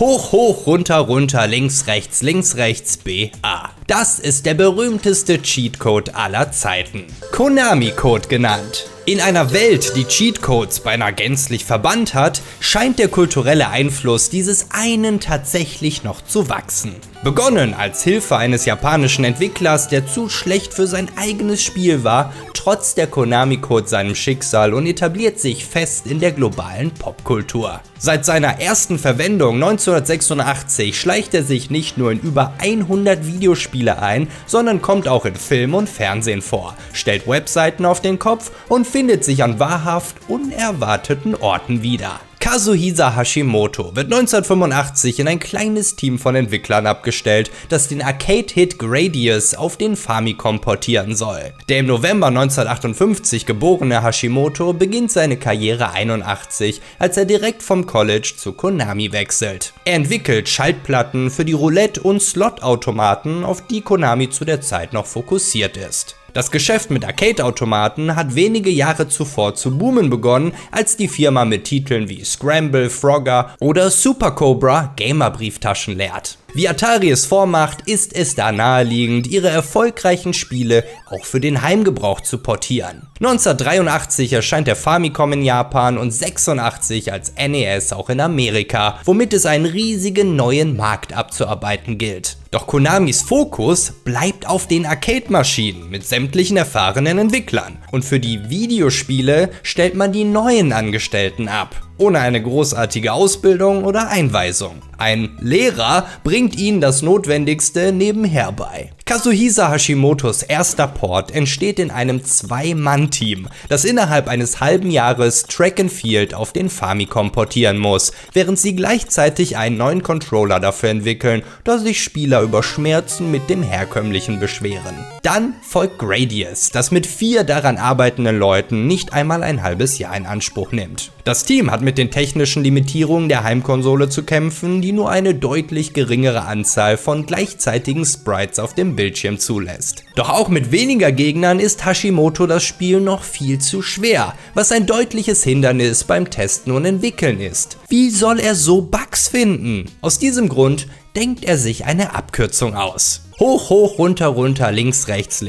Hoch, hoch, runter, runter, links, rechts, BA. Das ist der berühmteste Cheatcode aller Zeiten. Konami-Code genannt. In einer Welt, die Cheatcodes beinahe gänzlich verbannt hat, scheint der kulturelle Einfluss dieses einen tatsächlich noch zu wachsen. Begonnen als Hilfe eines japanischen Entwicklers, der zu schlecht für sein eigenes Spiel war, trotzt der Konami-Code seinem Schicksal und etabliert sich fest in der globalen Popkultur. Seit seiner ersten Verwendung 1986 schleicht er sich nicht nur in über 100 Videospiele ein, sondern kommt auch in Film und Fernsehen vor, stellt Webseiten auf den Kopf und findet sich an wahrhaft unerwarteten Orten wieder. Kazuhisa Hashimoto wird 1985 in ein kleines Team von Entwicklern abgestellt, das den Arcade-Hit Gradius auf den Famicom portieren soll. Der im November 1958 geborene Hashimoto beginnt seine Karriere 81, als er direkt vom College zu Konami wechselt. Er entwickelt Schaltplatten für die Roulette- und Slot-Automaten, auf die Konami zu der Zeit noch fokussiert ist. Das Geschäft mit Arcade-Automaten hat wenige Jahre zuvor zu boomen begonnen, als die Firma mit Titeln wie Scramble, Frogger oder Super Cobra Gamer-Brieftaschen leert. Wie Atari es vormacht, ist es da naheliegend, ihre erfolgreichen Spiele auch für den Heimgebrauch zu portieren. 1983 erscheint der Famicom in Japan und 86 als NES auch in Amerika, womit es einen riesigen neuen Markt abzuarbeiten gilt. Doch Konamis Fokus bleibt auf den Arcade-Maschinen mit sämtlichen erfahrenen Entwicklern und für die Videospiele stellt man die neuen Angestellten ab, ohne eine großartige Ausbildung oder Einweisung. Ein Lehrer bringt ihnen das Notwendigste nebenher bei. Kazuhisa Hashimotos erster Port entsteht in einem Zwei-Mann-Team, das innerhalb eines halben Jahres Track and Field auf den Famicom portieren muss, während sie gleichzeitig einen neuen Controller dafür entwickeln, da sich Spieler über Schmerzen mit dem herkömmlichen beschweren. Dann folgt Gradius, das mit 4 daran arbeitenden Leuten nicht einmal ein halbes Jahr in Anspruch nimmt. Das Team hat mit den technischen Limitierungen der Heimkonsole zu kämpfen, die nur eine deutlich geringere Anzahl von gleichzeitigen Sprites auf dem Bildschirm zulässt. Doch auch mit weniger Gegnern ist Hashimoto das Spiel noch viel zu schwer, was ein deutliches Hindernis beim Testen und Entwickeln ist. Wie soll er so Bugs finden? Aus diesem Grund denkt er sich eine Abkürzung aus. Hoch, hoch, runter, runter, links, rechts,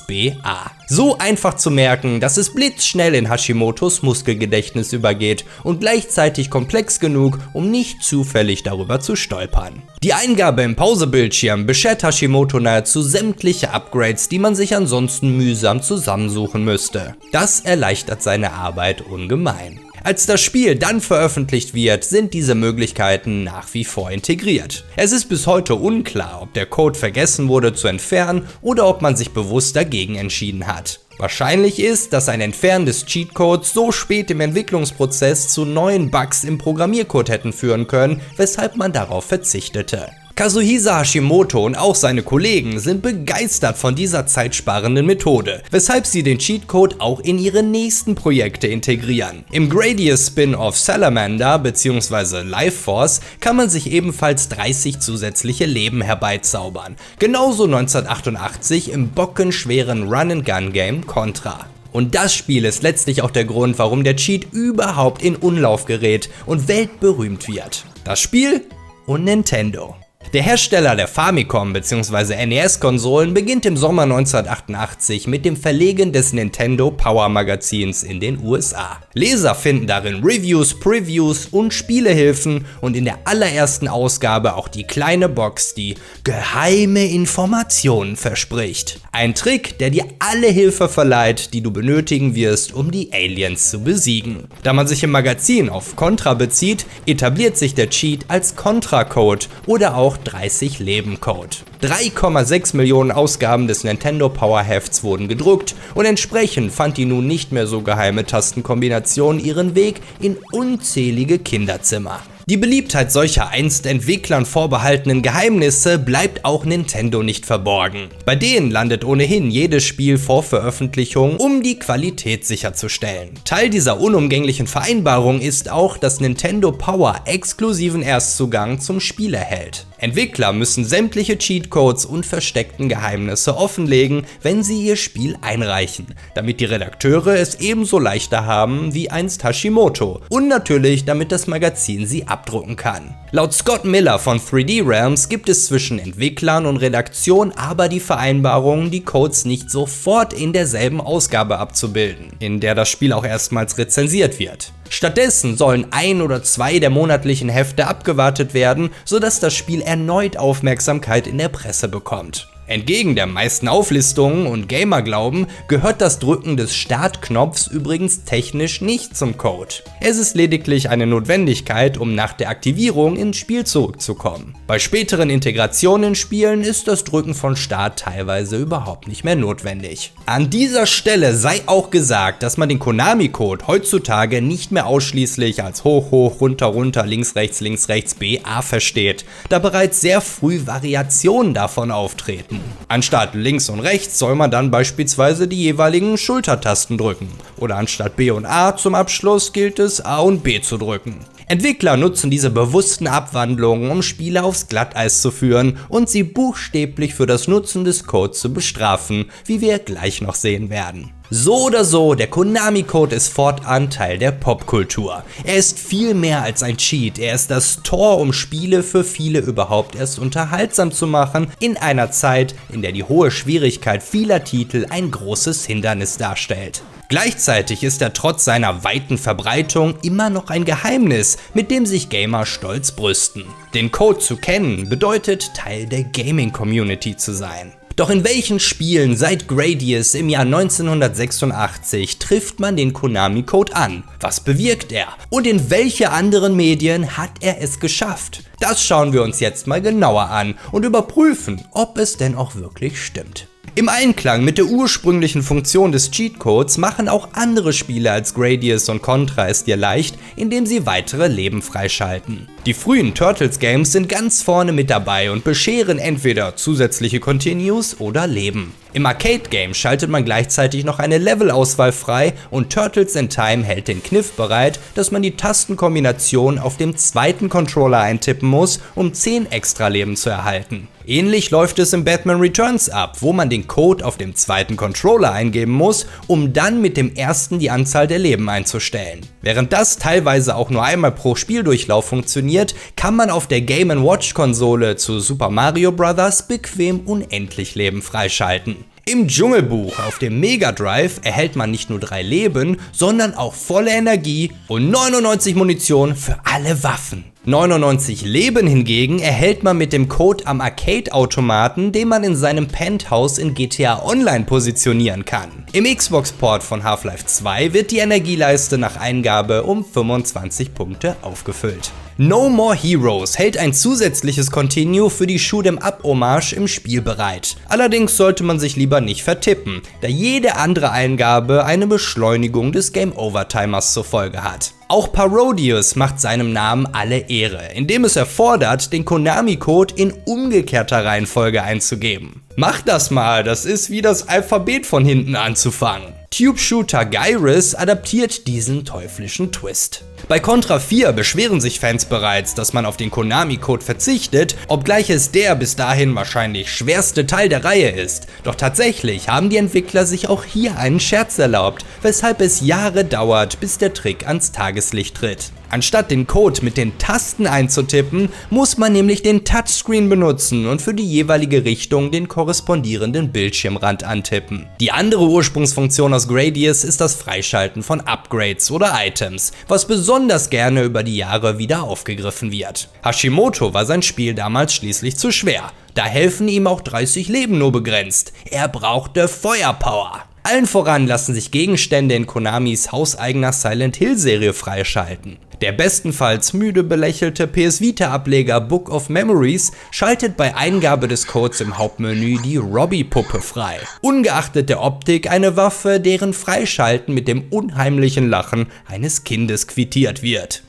BA. So einfach zu merken, dass es blitzschnell in Hashimotos Muskelgedächtnis übergeht und gleichzeitig komplex genug, um nicht zufällig darüber zu stolpern. Die Eingabe im Pausebildschirm beschert Hashimoto nahezu sämtliche Upgrades, die man sich ansonsten mühsam zusammensuchen müsste. Das erleichtert seine Arbeit ungemein. Als das Spiel dann veröffentlicht wird, sind diese Möglichkeiten nach wie vor integriert. Es ist bis heute unklar, ob der Code vergessen wurde zu entfernen oder ob man sich bewusst dagegen entschieden hat. Wahrscheinlich ist, dass ein Entfernen des Cheatcodes so spät im Entwicklungsprozess zu neuen Bugs im Programmiercode hätten führen können, weshalb man darauf verzichtete. Kazuhisa Hashimoto und auch seine Kollegen sind begeistert von dieser zeitsparenden Methode, weshalb sie den Cheatcode auch in ihre nächsten Projekte integrieren. Im Gradius Spin-off Salamander bzw. Life Force kann man sich ebenfalls 30 zusätzliche Leben herbeizaubern, genauso 1988 im bockenschweren Run-and-Gun-Game Contra. Und das Spiel ist letztlich auch der Grund, warum der Cheat überhaupt in Umlauf gerät und weltberühmt wird. Das Spiel und Nintendo. Der Hersteller der Famicom bzw. NES-Konsolen beginnt im Sommer 1988 mit dem Verlegen des Nintendo Power Magazins in den USA. Leser finden darin Reviews, Previews und Spielehilfen und in der allerersten Ausgabe auch die kleine Box, die geheime Informationen verspricht. Ein Trick, der dir alle Hilfe verleiht, die du benötigen wirst, um die Aliens zu besiegen. Da man sich im Magazin auf Contra bezieht, etabliert sich der Cheat als Contra-Code oder auch 30-Leben-Code. 3,6 Millionen Ausgaben des Nintendo Power Hefts wurden gedruckt und entsprechend fand die nun nicht mehr so geheime Tastenkombination ihren Weg in unzählige Kinderzimmer. Die Beliebtheit solcher einst Entwicklern vorbehaltenen Geheimnisse bleibt auch Nintendo nicht verborgen. Bei denen landet ohnehin jedes Spiel vor Veröffentlichung, um die Qualität sicherzustellen. Teil dieser unumgänglichen Vereinbarung ist auch, dass Nintendo Power exklusiven Erstzugang zum Spiel erhält. Entwickler müssen sämtliche Cheatcodes und versteckten Geheimnisse offenlegen, wenn sie ihr Spiel einreichen, damit die Redakteure es ebenso leichter haben wie einst Hashimoto und natürlich damit das Magazin sie abdrucken kann. Laut Scott Miller von 3D Realms gibt es zwischen Entwicklern und Redaktion aber die Vereinbarung, die Codes nicht sofort in derselben Ausgabe abzubilden, in der das Spiel auch erstmals rezensiert wird. Stattdessen sollen 1 oder 2 der monatlichen Hefte abgewartet werden, sodass das Spiel erneut Aufmerksamkeit in der Presse bekommt. Entgegen der meisten Auflistungen und Gamer-Glauben gehört das Drücken des Startknopfs übrigens technisch nicht zum Code. Es ist lediglich eine Notwendigkeit, um nach der Aktivierung ins Spiel zurückzukommen. Bei späteren Integrationen in Spielen ist das Drücken von Start teilweise überhaupt nicht mehr notwendig. An dieser Stelle sei auch gesagt, dass man den Konami-Code heutzutage nicht mehr ausschließlich als hoch, hoch, runter, runter, links, rechts, BA versteht, da bereits sehr früh Variationen davon auftreten. Anstatt links und rechts soll man dann beispielsweise die jeweiligen Schultertasten drücken. Oder anstatt B und A zum Abschluss gilt es A und B zu drücken. Entwickler nutzen diese bewussten Abwandlungen, um Spiele aufs Glatteis zu führen und sie buchstäblich für das Nutzen des Codes zu bestrafen, wie wir gleich noch sehen werden. So oder so, der Konami-Code ist fortan Teil der Popkultur. Er ist viel mehr als ein Cheat, er ist das Tor, um Spiele für viele überhaupt erst unterhaltsam zu machen, in einer Zeit, in der die hohe Schwierigkeit vieler Titel ein großes Hindernis darstellt. Gleichzeitig ist er trotz seiner weiten Verbreitung immer noch ein Geheimnis, mit dem sich Gamer stolz brüsten. Den Code zu kennen bedeutet, Teil der Gaming-Community zu sein. Doch in welchen Spielen seit Gradius im Jahr 1986 trifft man den Konami-Code an? Was bewirkt er? Und in welche anderen Medien hat er es geschafft? Das schauen wir uns jetzt mal genauer an und überprüfen, ob es denn auch wirklich stimmt. Im Einklang mit der ursprünglichen Funktion des Cheatcodes machen auch andere Spiele als Gradius und Contra es dir leicht, indem sie weitere Leben freischalten. Die frühen Turtles Games sind ganz vorne mit dabei und bescheren entweder zusätzliche Continues oder Leben. Im Arcade-Game schaltet man gleichzeitig noch eine Levelauswahl frei und Turtles in Time hält den Kniff bereit, dass man die Tastenkombination auf dem zweiten Controller eintippen muss, um 10 extra Leben zu erhalten. Ähnlich läuft es im Batman Returns ab, wo man den Code auf dem zweiten Controller eingeben muss, um dann mit dem ersten die Anzahl der Leben einzustellen. Während das teilweise auch nur einmal pro Spieldurchlauf funktioniert, kann man auf der Game & Watch Konsole zu Super Mario Bros. Bequem unendlich Leben freischalten. Im Dschungelbuch auf dem Mega Drive erhält man nicht nur 3 Leben, sondern auch volle Energie und 99 Munition für alle Waffen. 99 Leben hingegen erhält man mit dem Code am Arcade-Automaten, den man in seinem Penthouse in GTA Online positionieren kann. Im Xbox-Port von Half-Life 2 wird die Energieleiste nach Eingabe um 25 Punkte aufgefüllt. No More Heroes hält ein zusätzliches Continue für die Shoot'em-up-Hommage im Spiel bereit. Allerdings sollte man sich lieber nicht vertippen, da jede andere Eingabe eine Beschleunigung des Game-Over-Timers zur Folge hat. Auch Parodius macht seinem Namen alle Ehre, indem es erfordert, den Konami-Code in umgekehrter Reihenfolge einzugeben. Macht das mal, das ist wie das Alphabet von hinten anzufangen. Tube Shooter Gyruss adaptiert diesen teuflischen Twist. Bei Contra 4 beschweren sich Fans bereits, dass man auf den Konami-Code verzichtet, obgleich es der bis dahin wahrscheinlich schwerste Teil der Reihe ist. Doch tatsächlich haben die Entwickler sich auch hier einen Scherz erlaubt, weshalb es Jahre dauert, bis der Trick ans Tageslicht tritt. Anstatt den Code mit den Tasten einzutippen, muss man nämlich den Touchscreen benutzen und für die jeweilige Richtung den korrespondierenden Bildschirmrand antippen. Die andere Ursprungsfunktion aus Gradius ist das Freischalten von Upgrades oder Items, was besonders gerne über die Jahre wieder aufgegriffen wird. Hashimoto war sein Spiel damals schließlich zu schwer, da helfen ihm auch 30 Leben nur begrenzt. Er brauchte Feuerpower. Allen voran lassen sich Gegenstände in Konamis hauseigener Silent Hill Serie freischalten. Der bestenfalls müde belächelte PS Vita-Ableger Book of Memories schaltet bei Eingabe des Codes im Hauptmenü die Robbie-Puppe frei. Ungeachtet der Optik eine Waffe, deren Freischalten mit dem unheimlichen Lachen eines Kindes quittiert wird.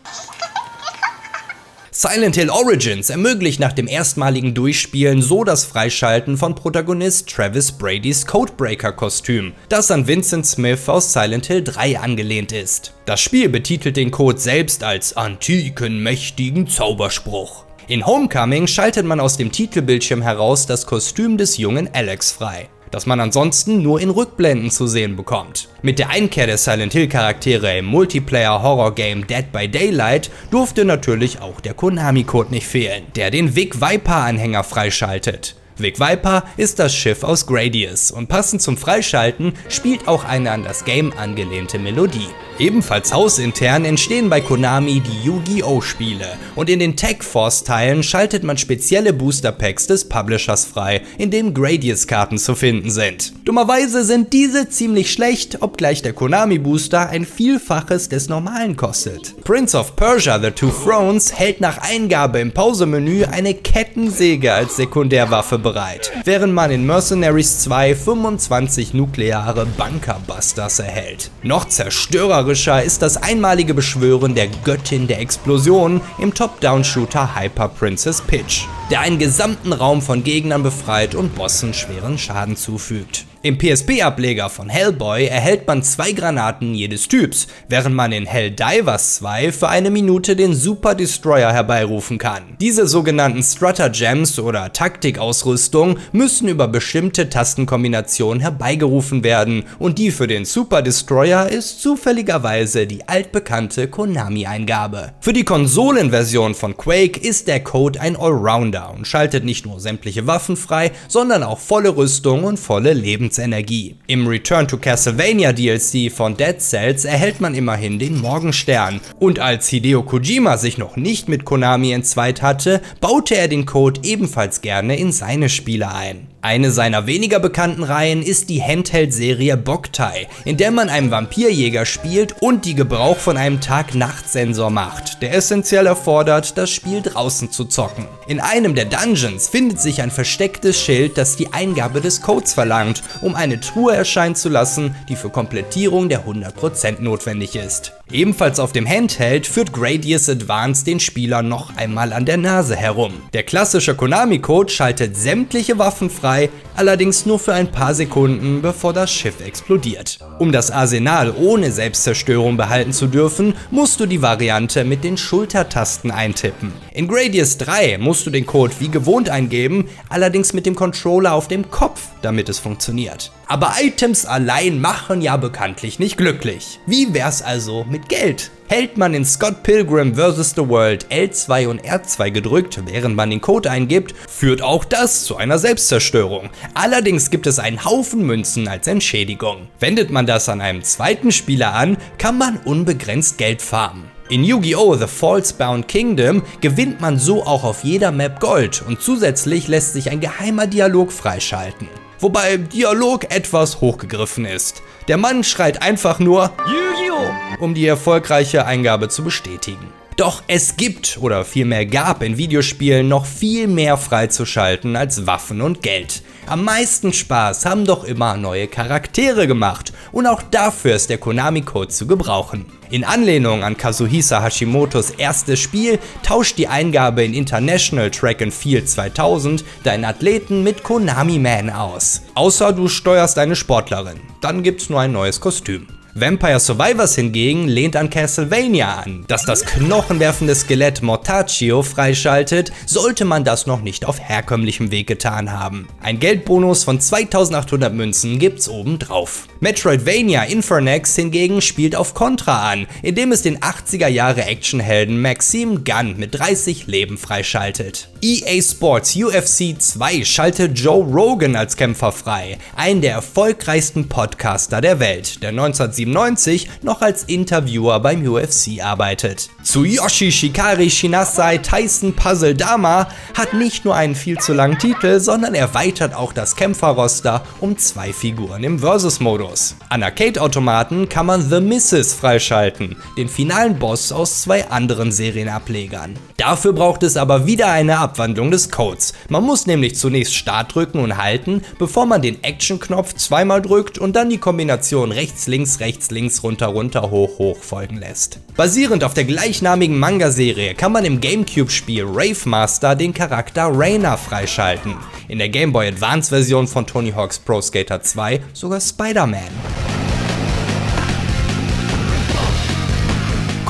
Silent Hill Origins ermöglicht nach dem erstmaligen Durchspielen so das Freischalten von Protagonist Travis Bradys Codebreaker-Kostüm, das an Vincent Smith aus Silent Hill 3 angelehnt ist. Das Spiel betitelt den Code selbst als antiken, mächtigen Zauberspruch. In Homecoming schaltet man aus dem Titelbildschirm heraus das Kostüm des jungen Alex frei. das man ansonsten nur in Rückblenden zu sehen bekommt. Mit der Einkehr der Silent Hill Charaktere im Multiplayer-Horror-Game Dead by Daylight durfte natürlich auch der Konami-Code nicht fehlen, der den Vic Viper-Anhänger freischaltet. Vic Viper ist das Schiff aus Gradius und passend zum Freischalten spielt auch eine an das Game angelehnte Melodie. Ebenfalls hausintern entstehen bei Konami die Yu-Gi-Oh! Spiele und in den Tech Force Teilen schaltet man spezielle Booster Packs des Publishers frei, in dem Gradius-Karten zu finden sind. Dummerweise sind diese ziemlich schlecht, obgleich der Konami Booster ein Vielfaches des normalen kostet. Prince of Persia: The Two Thrones hält nach Eingabe im Pausemenü eine Kettensäge als Sekundärwaffe bereit, während man in Mercenaries 2 25 nukleare Bunkerbusters erhält. Noch zerstörerischer ist das einmalige Beschwören der Göttin der Explosionen im Top-Down-Shooter Hyper Princess Pitch, der einen gesamten Raum von Gegnern befreit und Bossen schweren Schaden zufügt. Im PSP-Ableger von Hellboy erhält man 2 Granaten jedes Typs, während man in Helldivers 2 für eine Minute den Super Destroyer herbeirufen kann. Diese sogenannten Stratagems oder Taktikausrüstung müssen über bestimmte Tastenkombinationen herbeigerufen werden und die für den Super Destroyer ist zufälligerweise die altbekannte Konami-Eingabe. Für die Konsolenversion von Quake ist der Code ein Allrounder und schaltet nicht nur sämtliche Waffen frei, sondern auch volle Rüstung und volle Lebensenergie. Im Return to Castlevania DLC von Dead Cells erhält man immerhin den Morgenstern und als Hideo Kojima sich noch nicht mit Konami entzweit hatte, baute er den Code ebenfalls gerne in seine Spiele ein. Eine seiner weniger bekannten Reihen ist die Handheld-Serie Boktai, in der man einen Vampirjäger spielt und die Gebrauch von einem Tag-Nacht-Sensor macht, der essentiell erfordert, das Spiel draußen zu zocken. In einem der Dungeons findet sich ein verstecktes Schild, das die Eingabe des Codes verlangt, um eine Truhe erscheinen zu lassen, die für Komplettierung der 100% notwendig ist. Ebenfalls auf dem Handheld führt Gradius Advance den Spieler noch einmal an der Nase herum. Der klassische Konami-Code schaltet sämtliche Waffen frei, allerdings nur für ein paar Sekunden, bevor das Schiff explodiert. Um das Arsenal ohne Selbstzerstörung behalten zu dürfen, musst du die Variante mit den Schultertasten eintippen. In Gradius 3 musst du den Code wie gewohnt eingeben, allerdings mit dem Controller auf dem Kopf, damit es funktioniert. Aber Items allein machen ja bekanntlich nicht glücklich. Wie wär's also mit Geld? Hält man in Scott Pilgrim vs. The World L2 und R2 gedrückt, während man den Code eingibt, führt auch das zu einer Selbstzerstörung. Allerdings gibt es einen Haufen Münzen als Entschädigung. Wendet man das an einem zweiten Spieler an, kann man unbegrenzt Geld farmen. In Yu-Gi-Oh! The False-Bound Kingdom gewinnt man so auch auf jeder Map Gold und zusätzlich lässt sich ein geheimer Dialog freischalten. Wobei Dialog etwas hochgegriffen ist. Der Mann schreit einfach nur Yu-Gi-Oh! Um die erfolgreiche Eingabe zu bestätigen. Doch es gibt, oder vielmehr gab in Videospielen noch viel mehr freizuschalten als Waffen und Geld. Am meisten Spaß haben doch immer neue Charaktere gemacht und auch dafür ist der Konami-Code zu gebrauchen. In Anlehnung an Kazuhisa Hashimotos erstes Spiel tauscht die Eingabe in International Track and Field 2000 deinen Athleten mit Konami Man aus. Außer du steuerst eine Sportlerin, dann gibt's nur ein neues Kostüm. Vampire Survivors hingegen lehnt an Castlevania an. Dass das knochenwerfende Skelett Mortaccio freischaltet, sollte man das noch nicht auf herkömmlichem Weg getan haben. Ein Geldbonus von 2800 Münzen gibt's obendrauf. Metroidvania Infernax hingegen spielt auf Contra an, indem es den 80er Jahre Actionhelden Maxime Gunn mit 30 Leben freischaltet. EA Sports UFC 2 schaltet Joe Rogan als Kämpfer frei, einen der erfolgreichsten Podcaster der Welt, der 1997 noch als Interviewer beim UFC arbeitet. Tsuyoshi Shikari Shinasai Tyson Puzzle Dama hat nicht nur einen viel zu langen Titel, sondern erweitert auch das Kämpferroster um 2 Figuren im Versus-Modus. An Arcade-Automaten kann man The Misses freischalten, den finalen Boss aus 2 anderen Serienablegern. Dafür braucht es aber wieder eine Abwandlung des Codes. Man muss nämlich zunächst Start drücken und halten, bevor man den Action-Knopf zweimal drückt und dann die Kombination rechts, links, runter, runter, hoch, hoch folgen lässt. Basierend auf der gleichnamigen Manga-Serie kann man im Gamecube-Spiel Rave Master den Charakter Rainer freischalten. In der Game Boy Advance-Version von Tony Hawk's Pro Skater 2 sogar Spider-Man.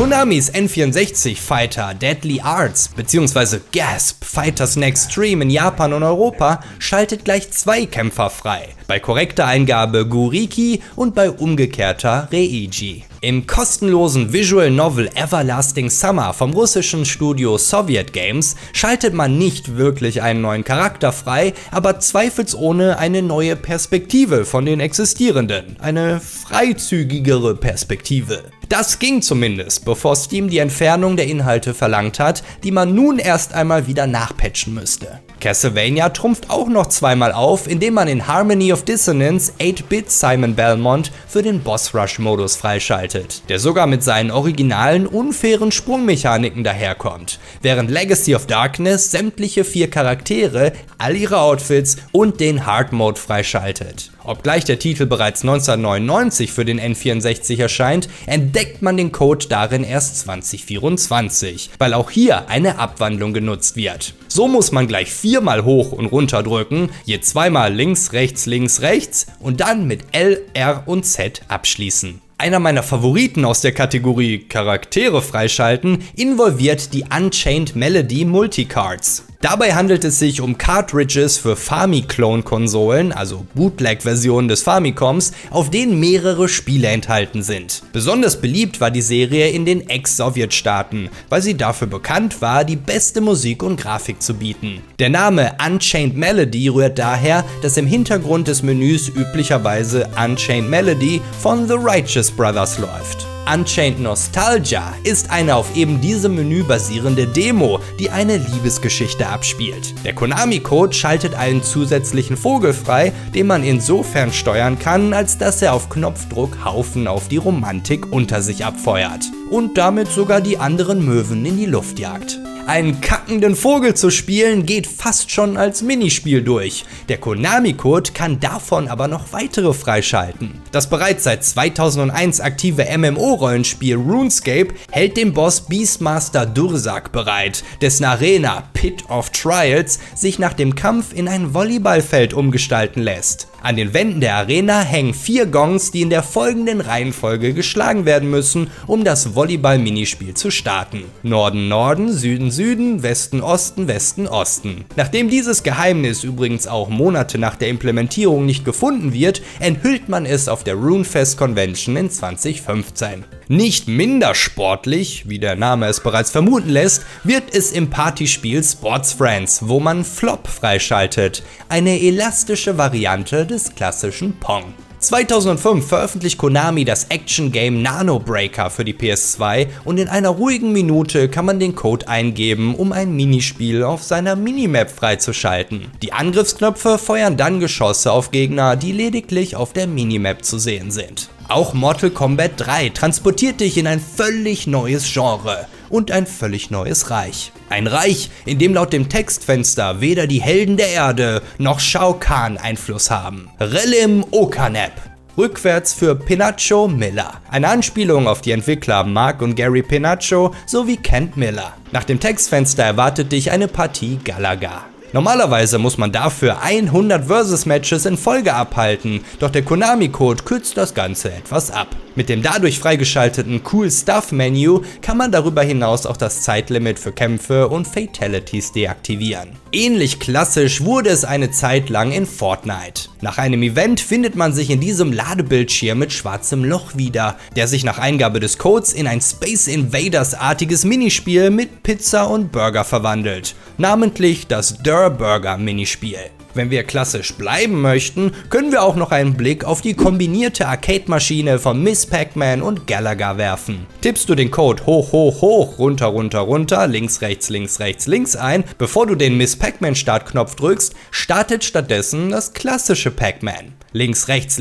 Konamis N64-Fighter Deadly Arts bzw. Gasp Fighters Next Stream in Japan und Europa schaltet gleich 2 Kämpfer frei, bei korrekter Eingabe Guriki und bei umgekehrter Reiji. Im kostenlosen Visual Novel Everlasting Summer vom russischen Studio Soviet Games schaltet man nicht wirklich einen neuen Charakter frei, aber zweifelsohne eine neue Perspektive von den existierenden, eine freizügigere Perspektive. Das ging zumindest, bevor Steam die Entfernung der Inhalte verlangt hat, die man nun erst einmal wieder nachpatchen müsste. Castlevania trumpft auch noch zweimal auf, indem man in Harmony of Dissonance 8-Bit Simon Belmont für den Boss-Rush-Modus freischaltet, der sogar mit seinen originalen, unfairen Sprungmechaniken daherkommt, während Legacy of Darkness sämtliche 4 Charaktere, all ihre Outfits und den Hard Mode freischaltet. Obgleich der Titel bereits 1999 für den N64 erscheint, entdeckt man den Code darin erst 2024, weil auch hier eine Abwandlung genutzt wird. So muss man gleich 4-mal hoch und runter drücken, je 2-mal links, rechts und dann mit L, R und Z abschließen. Einer meiner Favoriten aus der Kategorie Charaktere freischalten involviert die Unchained Melody Multicards. Dabei handelt es sich um Cartridges für Famiclone-Konsolen, also Bootleg-Versionen des Famicoms, auf denen mehrere Spiele enthalten sind. Besonders beliebt war die Serie in den Ex-Sowjetstaaten, weil sie dafür bekannt war, die beste Musik und Grafik zu bieten. Der Name Unchained Melody rührt daher, dass im Hintergrund des Menüs üblicherweise Unchained Melody von The Righteous Brothers läuft. Unchained Nostalgia ist eine auf eben diesem Menü basierende Demo, die eine Liebesgeschichte abspielt. Der Konami-Code schaltet einen zusätzlichen Vogel frei, den man insofern steuern kann, als dass er auf Knopfdruck Haufen auf die Romantik unter sich abfeuert und damit sogar die anderen Möwen in die Luft jagt. Einen kackenden Vogel zu spielen geht fast schon als Minispiel durch. Der Konami-Code kann davon aber noch weitere freischalten. Das bereits seit 2001 aktive MMO-Rollenspiel RuneScape hält den Boss Beastmaster Dursak bereit, dessen Arena Pit of Trials sich nach dem Kampf in ein Volleyballfeld umgestalten lässt. An den Wänden der Arena hängen 4 Gongs, die in der folgenden Reihenfolge geschlagen werden müssen, um das Volleyball-Minispiel zu starten. Norden, Norden, Süden, Süden, Westen, Osten, Westen, Osten. Nachdem dieses Geheimnis übrigens auch Monate nach der Implementierung nicht gefunden wird, enthüllt man es auf der RuneFest Convention in 2015. Nicht minder sportlich, wie der Name es bereits vermuten lässt, wird es im Partyspiel Sports Friends, wo man Flop freischaltet, eine elastische Variante des klassischen Pong. 2005 veröffentlicht Konami das Action-Game Nano Breaker für die PS2 und in einer ruhigen Minute kann man den Code eingeben, um ein Minispiel auf seiner Minimap freizuschalten. Die Angriffsknöpfe feuern dann Geschosse auf Gegner, die lediglich auf der Minimap zu sehen sind. Auch Mortal Kombat 3 transportiert dich in ein völlig neues Genre und ein völlig neues Reich. Ein Reich, in dem laut dem Textfenster weder die Helden der Erde noch Shao Kahn Einfluss haben. Relim Okanep. Rückwärts für Pinacho Miller. Eine Anspielung auf die Entwickler Mark und Gary Pinaccio sowie Kent Miller. Nach dem Textfenster erwartet dich eine Partie Galaga. Normalerweise muss man dafür 100 Versus-Matches in Folge abhalten, doch der Konami-Code kürzt das Ganze etwas ab. Mit dem dadurch freigeschalteten Cool Stuff-Menü kann man darüber hinaus auch das Zeitlimit für Kämpfe und Fatalities deaktivieren. Ähnlich klassisch wurde es eine Zeit lang in Fortnite. Nach einem Event findet man sich in diesem Ladebildschirm mit schwarzem Loch wieder, der sich nach Eingabe des Codes in ein Space Invaders-artiges Minispiel mit Pizza und Burger verwandelt, namentlich das Der Burger Minispiel. Wenn wir klassisch bleiben möchten, können wir auch noch einen Blick auf die kombinierte Arcade-Maschine von Miss Pac-Man und Galaga werfen. Tippst du den Code hoch, hoch, hoch, runter, runter, runter, links, rechts, links, rechts, links ein, bevor du den Miss Pac-Man Startknopf drückst, startet stattdessen das klassische Pac-Man. Links, rechts,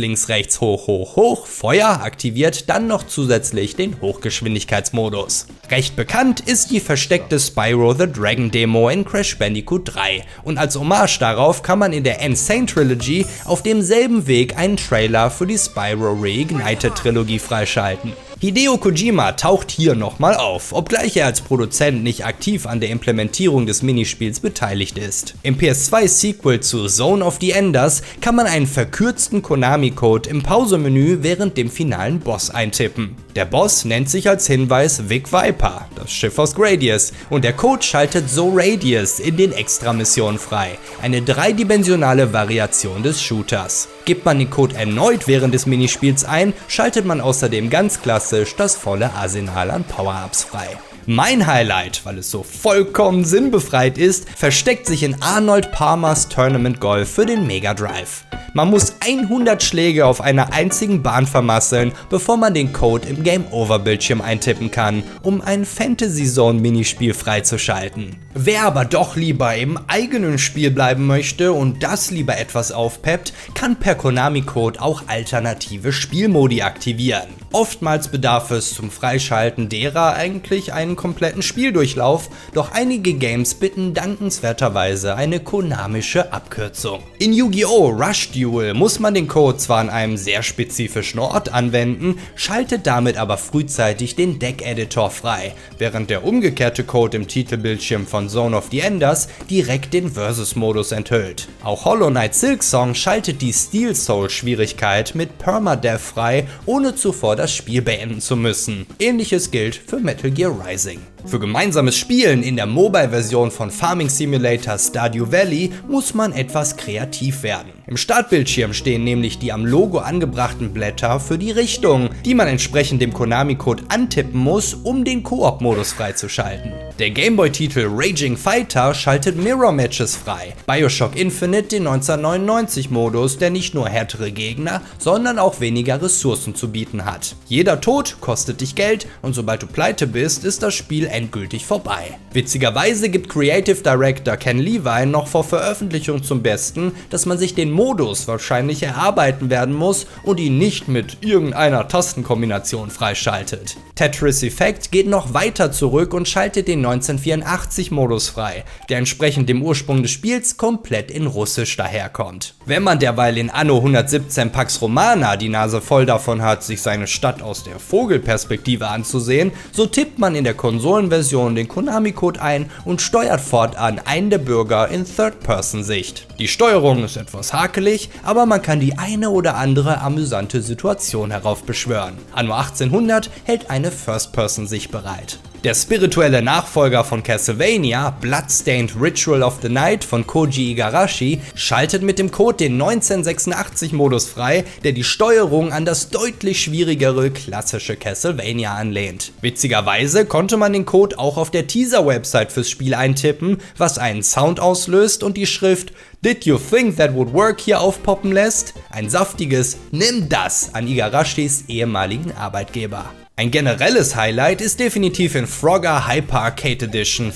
hoch, hoch, hoch, Feuer aktiviert dann noch zusätzlich den Hochgeschwindigkeitsmodus. Recht bekannt ist die versteckte Spyro the Dragon Demo in Crash Bandicoot 3 und als Hommage darauf kann man in der Insane Trilogy auf demselben Weg einen Trailer für die Spyro Reignited Trilogie freischalten. Hideo Kojima taucht hier nochmal auf, obgleich er als Produzent nicht aktiv an der Implementierung des Minispiels beteiligt ist. Im PS2-Sequel zu Zone of the Enders kann man einen verkürzten Konami-Code im Pausemenü während dem finalen Boss eintippen. Der Boss nennt sich als Hinweis Vic Viper, das Schiff aus Gradius, und der Code schaltet Zoradius in den Extra-Missionen frei, eine dreidimensionale Variation des Shooters. Gibt man den Code erneut während des Minispiels ein, schaltet man außerdem ganz klassisch das volle Arsenal an Power-Ups frei. Mein Highlight, weil es so vollkommen sinnbefreit ist, versteckt sich in Arnold Palmers Tournament Golf für den Mega Drive. Man muss 100 Schläge auf einer einzigen Bahn vermasseln, bevor man den Code im Game-Over-Bildschirm eintippen kann, um ein Fantasy-Zone-Minispiel freizuschalten. Wer aber doch lieber im eigenen Spiel bleiben möchte und das lieber etwas aufpeppt, kann per Konami-Code auch alternative Spielmodi aktivieren. Oftmals bedarf es zum Freischalten derer eigentlich einen kompletten Spieldurchlauf, doch einige Games bitten dankenswerterweise eine konamische Abkürzung. In Yu-Gi-Oh! Rush Duel muss man den Code zwar an einem sehr spezifischen Ort anwenden, schaltet damit aber frühzeitig den Deck-Editor frei, während der umgekehrte Code im Titelbildschirm von Zone of the Enders direkt den Versus-Modus enthüllt. Auch Hollow Knight Silksong schaltet die Steel Soul-Schwierigkeit mit Permadeath frei, ohne zuvor das Spiel beenden zu müssen. Ähnliches gilt für Metal Gear Rising. Für gemeinsames Spielen in der Mobile-Version von Farming Simulator Stardew Valley muss man etwas kreativ werden. Im Startbildschirm stehen nämlich die am Logo angebrachten Blätter für die Richtung, die man entsprechend dem Konami-Code antippen muss, um den Koop-Modus freizuschalten. Der Gameboy-Titel Raging Fighter schaltet Mirror-Matches frei, Bioshock Infinite den 1999-Modus, der nicht nur härtere Gegner, sondern auch weniger Ressourcen zu bieten hat. Jeder Tod kostet dich Geld und sobald du pleite bist, ist das Spiel endgültig vorbei. Witzigerweise gibt Creative Director Ken Levine noch vor Veröffentlichung zum Besten, dass man sich den Modus wahrscheinlich erarbeiten werden muss und ihn nicht mit irgendeiner Tastenkombination freischaltet. Tetris Effect geht noch weiter zurück und schaltet den 1984-Modus frei, der entsprechend dem Ursprung des Spiels komplett in Russisch daherkommt. Wenn man derweil in Anno 117 Pax Romana die Nase voll davon hat, sich seine Stadt aus der Vogelperspektive anzusehen, so tippt man in der Konsolenversion den Konami-Code ein und steuert fortan einen der Bürger in Third-Person-Sicht. Die Steuerung ist etwas hakelig, aber man kann die eine oder andere amüsante Situation heraufbeschwören. Anno 1800 hält eine First-Person-Sicht bereit. Der spirituelle Nachfolger von Castlevania, Bloodstained Ritual of the Night von Koji Igarashi, schaltet mit dem Code den 1986-Modus frei, der die Steuerung an das deutlich schwierigere klassische Castlevania anlehnt. Witzigerweise konnte man den Code auch auf der Teaser-Website fürs Spiel eintippen, was einen Sound auslöst und die Schrift "Did you think that would work" hier aufpoppen lässt? Ein saftiges "Nimm das" an Igarashis ehemaligen Arbeitgeber. Ein generelles Highlight ist definitiv in Frogger Hyper Arcade Edition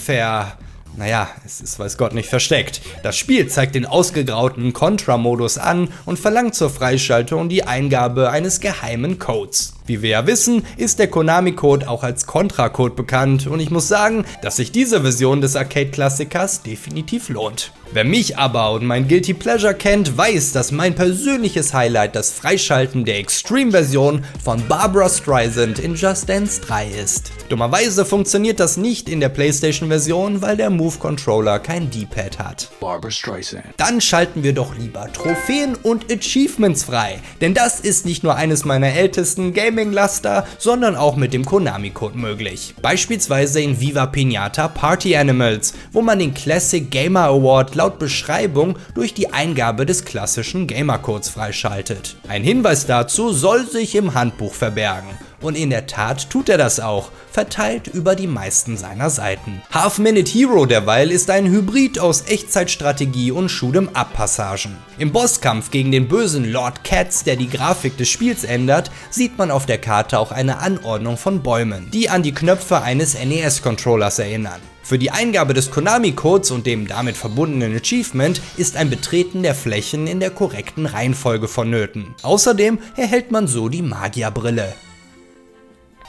es ist weiß Gott nicht versteckt. Das Spiel zeigt den ausgegrauten Contra-Modus an und verlangt zur Freischaltung die Eingabe eines geheimen Codes. Wie wir ja wissen, ist der Konami-Code auch als Contra-Code bekannt und ich muss sagen, dass sich diese Version des Arcade-Klassikers definitiv lohnt. Wer mich aber und mein Guilty Pleasure kennt, weiß, dass mein persönliches Highlight das Freischalten der Extreme-Version von Barbra Streisand in Just Dance 3 ist. Dummerweise funktioniert das nicht in der PlayStation-Version, weil der Move-Controller kein D-Pad hat. Barbra Streisand. Dann schalten wir doch lieber Trophäen und Achievements frei, denn das ist nicht nur eines meiner ältesten Gaming-Laster, sondern auch mit dem Konami-Code möglich. Beispielsweise in Viva Pinata Party Animals, wo man den Classic Gamer Award laut Beschreibung durch die Eingabe des klassischen Gamer-Codes freischaltet. Ein Hinweis dazu soll sich im Handbuch verbergen. Und in der Tat tut er das auch, verteilt über die meisten seiner Seiten. Half-Minute Hero derweil ist ein Hybrid aus Echtzeitstrategie und Shoot'em-up-Passagen. Im Bosskampf gegen den bösen Lord Katz, der die Grafik des Spiels ändert, sieht man auf der Karte auch eine Anordnung von Bäumen, die an die Knöpfe eines NES-Controllers erinnern. Für die Eingabe des Konami-Codes und dem damit verbundenen Achievement ist ein Betreten der Flächen in der korrekten Reihenfolge vonnöten. Außerdem erhält man so die Magierbrille.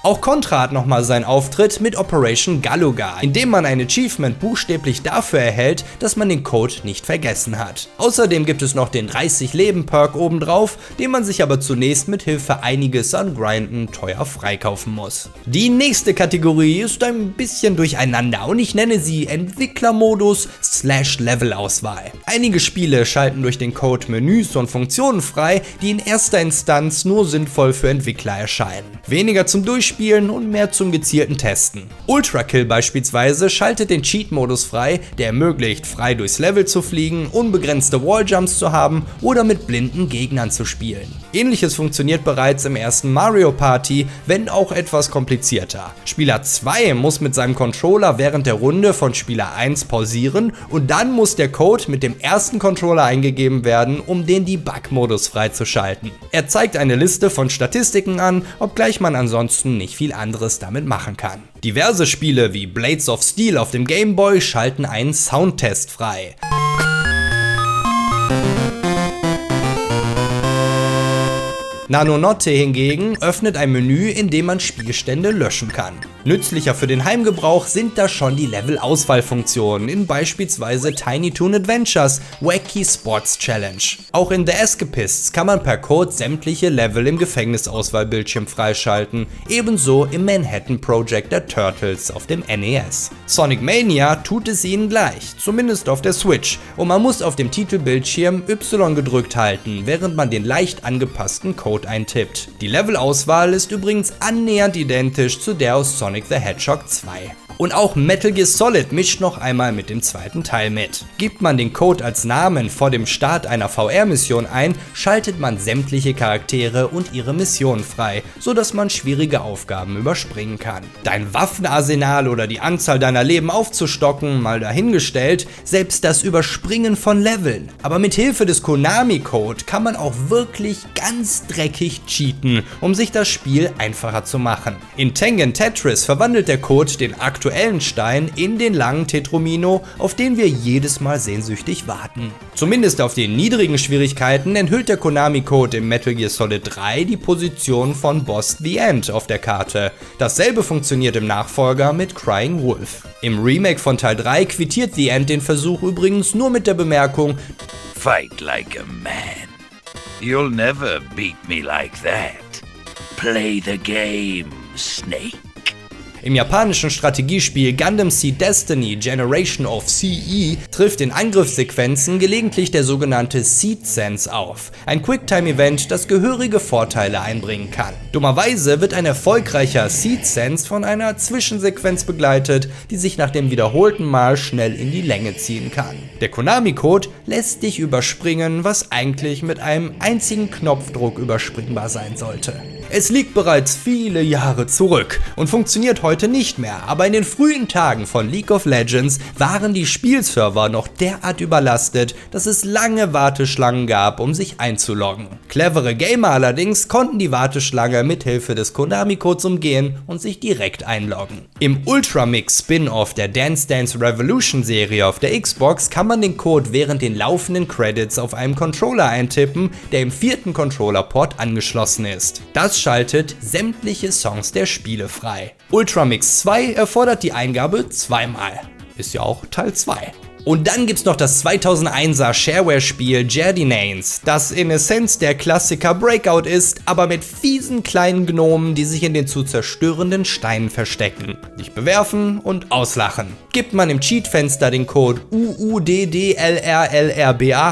Auch Contra hat nochmal seinen Auftritt mit Operation Galuga, in dem man ein Achievement buchstäblich dafür erhält, dass man den Code nicht vergessen hat. Außerdem gibt es noch den 30 Leben Perk obendrauf, den man sich aber zunächst mit Hilfe einiges an Grinden teuer freikaufen muss. Die nächste Kategorie ist ein bisschen durcheinander und ich nenne sie Entwicklermodus/Levelauswahl. Einige Spiele schalten durch den Code Menüs und Funktionen frei, die in erster Instanz nur sinnvoll für Entwickler erscheinen. Weniger zum Durchspielen und mehr zum gezielten Testen. Ultrakill beispielsweise schaltet den Cheat-Modus frei, der ermöglicht, frei durchs Level zu fliegen, unbegrenzte Walljumps zu haben oder mit blinden Gegnern zu spielen. Ähnliches funktioniert bereits im ersten Mario Party, wenn auch etwas komplizierter. Spieler 2 muss mit seinem Controller während der Runde von Spieler 1 pausieren und dann muss der Code mit dem ersten Controller eingegeben werden, um den Debug-Modus freizuschalten. Er zeigt eine Liste von Statistiken an, obgleich man ansonsten nicht viel anderes damit machen kann. Diverse Spiele wie Blades of Steel auf dem Game Boy schalten einen Soundtest frei. Nanonotte hingegen öffnet ein Menü, in dem man Spielstände löschen kann. Nützlicher für den Heimgebrauch sind da schon die Level-Auswahlfunktionen in beispielsweise Tiny Toon Adventures Wacky Sports Challenge. Auch in The Escapists kann man per Code sämtliche Level im Gefängnisauswahlbildschirm freischalten, ebenso im Manhattan Project der Turtles auf dem NES. Sonic Mania tut es ihnen gleich, zumindest auf der Switch, und man muss auf dem Titelbildschirm Y gedrückt halten, während man den leicht angepassten Code eintippt. Die Levelauswahl ist übrigens annähernd identisch zu der aus Sonic the Hedgehog 2. Und auch Metal Gear Solid mischt noch einmal mit dem zweiten Teil mit. Gibt man den Code als Namen vor dem Start einer VR-Mission ein, schaltet man sämtliche Charaktere und ihre Missionen frei, sodass man schwierige Aufgaben überspringen kann. Dein Waffenarsenal oder die Anzahl deiner Leben aufzustocken, mal dahingestellt, selbst das Überspringen von Leveln. Aber mit Hilfe des Konami-Code kann man auch wirklich ganz dreckig cheaten, um sich das Spiel einfacher zu machen. In Tengen Tetris verwandelt der Code den aktuellen Stein in den langen Tetromino, auf den wir jedes Mal sehnsüchtig warten. Zumindest auf den niedrigen Schwierigkeiten enthüllt der Konami-Code im Metal Gear Solid 3 die Position von Boss The End auf der Karte. Dasselbe funktioniert im Nachfolger mit Crying Wolf. Im Remake von Teil 3 quittiert The End den Versuch übrigens nur mit der Bemerkung: Fight like a man. You'll never beat me like that. Play the game, Snake. Im japanischen Strategiespiel Gundam Seed Destiny Generation of CE trifft in Angriffssequenzen gelegentlich der sogenannte Seed Sense auf, ein Quicktime-Event, das gehörige Vorteile einbringen kann. Dummerweise wird ein erfolgreicher Seed Sense von einer Zwischensequenz begleitet, die sich nach dem wiederholten Mal schnell in die Länge ziehen kann. Der Konami-Code lässt dich überspringen, was eigentlich mit einem einzigen Knopfdruck überspringbar sein sollte. Es liegt bereits viele Jahre zurück und funktioniert heute nicht mehr, aber in den frühen Tagen von League of Legends waren die Spielserver noch derart überlastet, dass es lange Warteschlangen gab, um sich einzuloggen. Clevere Gamer allerdings konnten die Warteschlange mithilfe des Konami-Codes umgehen und sich direkt einloggen. Im Ultramix Spin-Off der Dance Dance Revolution Serie auf der Xbox kann man den Code während den laufenden Credits auf einem Controller eintippen, der im 4. Controller-Port angeschlossen ist. Das schaltet sämtliche Songs der Spiele frei. Ultramix 2 erfordert die Eingabe zweimal. Ist ja auch Teil 2. Und dann gibt's noch das 2001er Shareware-Spiel Jardinanes, das in Essenz der Klassiker Breakout ist, aber mit fiesen kleinen Gnomen, die sich in den zu zerstörenden Steinen verstecken. Dich bewerfen und auslachen. Gibt man im Cheat-Fenster den Code UUDDLRLRBA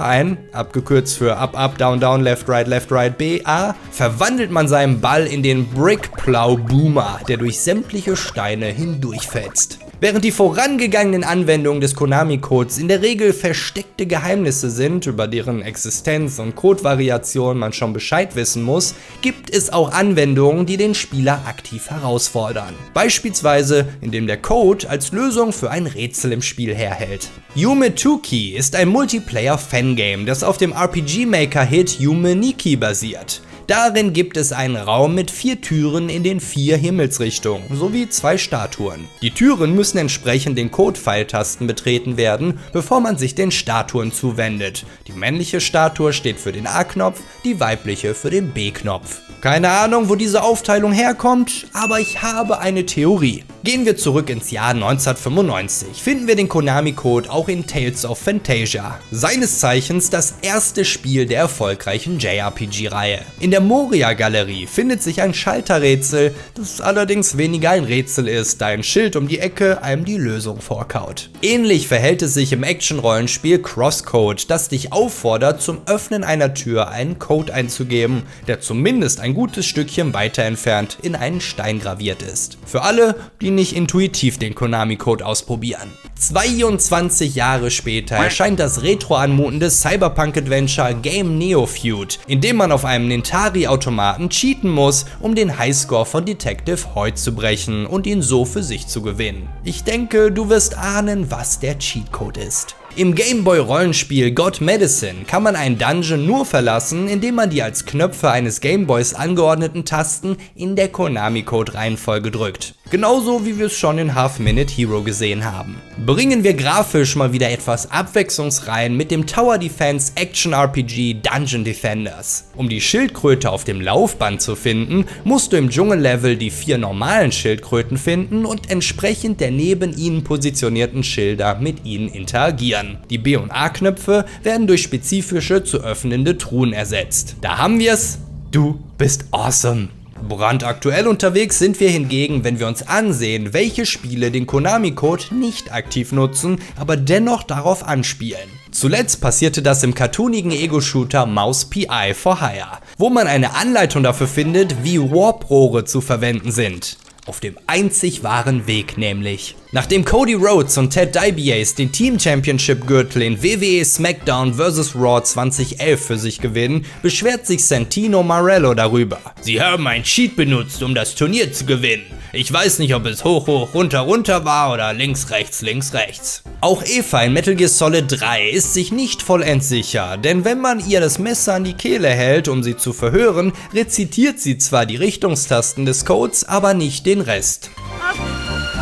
ein, abgekürzt für Up Up Down Down Left Right BA, verwandelt man seinen Ball in den Brickplow Boomer, der durch sämtliche Steine hindurchfetzt. Während die vorangegangenen Anwendungen des Konami-Codes in der Regel versteckte Geheimnisse sind, über deren Existenz und Codevariation man schon Bescheid wissen muss, gibt es auch Anwendungen, die den Spieler aktiv herausfordern. Beispielsweise, indem der Code als Lösung für ein Rätsel im Spiel herhält. Yume Tuki ist ein Multiplayer-Fangame, das auf dem RPG-Maker-Hit Yume Nikki basiert. Darin gibt es einen Raum mit 4 Türen in den 4 Himmelsrichtungen, sowie 2 Statuen. Die Türen müssen entsprechend den Code-Pfeiltasten betreten werden, bevor man sich den Statuen zuwendet. Die männliche Statue steht für den A-Knopf, die weibliche für den B-Knopf. keine Ahnung, wo diese Aufteilung herkommt, aber ich habe eine Theorie. Gehen wir zurück ins Jahr 1995, finden wir den Konami-Code auch in Tales of Phantasia, seines Zeichens das erste Spiel der erfolgreichen JRPG-Reihe. In der Moria-Galerie findet sich ein Schalterrätsel, das allerdings weniger ein Rätsel ist, da ein Schild um die Ecke einem die Lösung vorkaut. Ähnlich verhält es sich im Action-Rollenspiel Crosscode, das dich auffordert, zum Öffnen einer Tür einen Code einzugeben, der zumindest ein gutes Stückchen weiter entfernt in einen Stein graviert ist. Für alle, die nicht intuitiv den Konami-Code ausprobieren. 22 Jahre später erscheint das retro anmutende Cyberpunk-Adventure Game Neo Feud, in dem man auf einem Nintari-Automaten cheaten muss, um den Highscore von Detective Hoyt zu brechen und ihn so für sich zu gewinnen. Ich denke, du wirst ahnen, was der Cheatcode ist. Im Gameboy-Rollenspiel God Medicine kann man einen Dungeon nur verlassen, indem man die als Knöpfe eines Gameboys angeordneten Tasten in der Konami-Code-Reihenfolge drückt. Genauso wie wir es schon in Half-Minute Hero gesehen haben. Bringen wir grafisch mal wieder etwas abwechslungsrein mit dem Tower Defense Action RPG Dungeon Defenders. Um die Schildkröte auf dem Laufband zu finden, musst du im Dschungellevel die 4 normalen Schildkröten finden und entsprechend der neben ihnen positionierten Schilder mit ihnen interagieren. Die B- und A-Knöpfe werden durch spezifische zu öffnende Truhen ersetzt. Da haben wir's. Du bist awesome. Brandaktuell unterwegs sind wir hingegen, wenn wir uns ansehen, welche Spiele den Konami-Code nicht aktiv nutzen, aber dennoch darauf anspielen. Zuletzt passierte das im cartoonigen Ego-Shooter Mouse PI for Hire, wo man eine Anleitung dafür findet, wie Warp-Rohre zu verwenden sind. Auf dem einzig wahren Weg nämlich. Nachdem Cody Rhodes und Ted DiBiase den Team Championship Gürtel in WWE SmackDown vs. Raw 2011 für sich gewinnen, beschwert sich Santino Marello darüber. Sie haben ein Cheat benutzt, um das Turnier zu gewinnen. Ich weiß nicht, ob es hoch, hoch, runter, runter war oder links, rechts, links, rechts. Auch Eva in Metal Gear Solid 3 ist sich nicht vollends sicher, denn wenn man ihr das Messer an die Kehle hält, um sie zu verhören, rezitiert sie zwar die Richtungstasten des Codes, aber nicht den Rest. Up,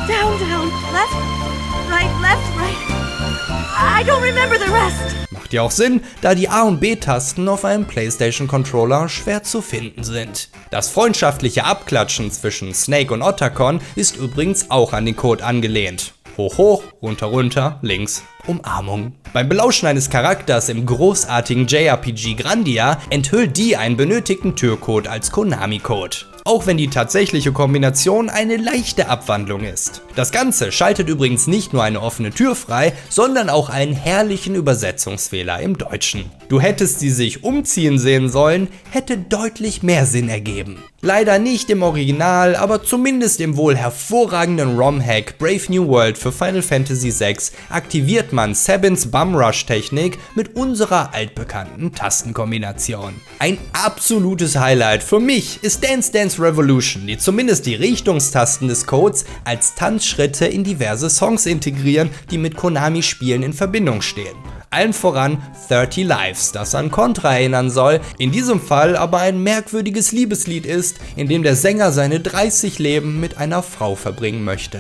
down, down, left, right. I don't remember the rest. Macht ja auch Sinn, da die A- und B-Tasten auf einem PlayStation-Controller schwer zu finden sind. Das freundschaftliche Abklatschen zwischen Snake und Otacon ist übrigens auch an den Code angelehnt. Hoch, hoch, runter, runter, links, Umarmung. Beim Belauschen eines Charakters im großartigen JRPG Grandia enthüllt die einen benötigten Türcode als Konami-Code. Auch wenn die tatsächliche Kombination eine leichte Abwandlung ist. Das Ganze schaltet übrigens nicht nur eine offene Tür frei, sondern auch einen herrlichen Übersetzungsfehler im Deutschen. Du hättest sie sich umziehen sehen sollen, hätte deutlich mehr Sinn ergeben. Leider nicht im Original, aber zumindest im wohl hervorragenden ROM-Hack Brave New World für Final Fantasy VI aktiviert man Sabins Bum-Rush-Technik mit unserer altbekannten Tastenkombination. Ein absolutes Highlight für mich ist Dance Dance Revolution, die zumindest die Richtungstasten des Codes als Tanzschritte in diverse Songs integrieren, die mit Konami-Spielen in Verbindung stehen. Allen voran 30 Lives, das an Contra erinnern soll, in diesem Fall aber ein merkwürdiges Liebeslied ist, in dem der Sänger seine 30 Leben mit einer Frau verbringen möchte.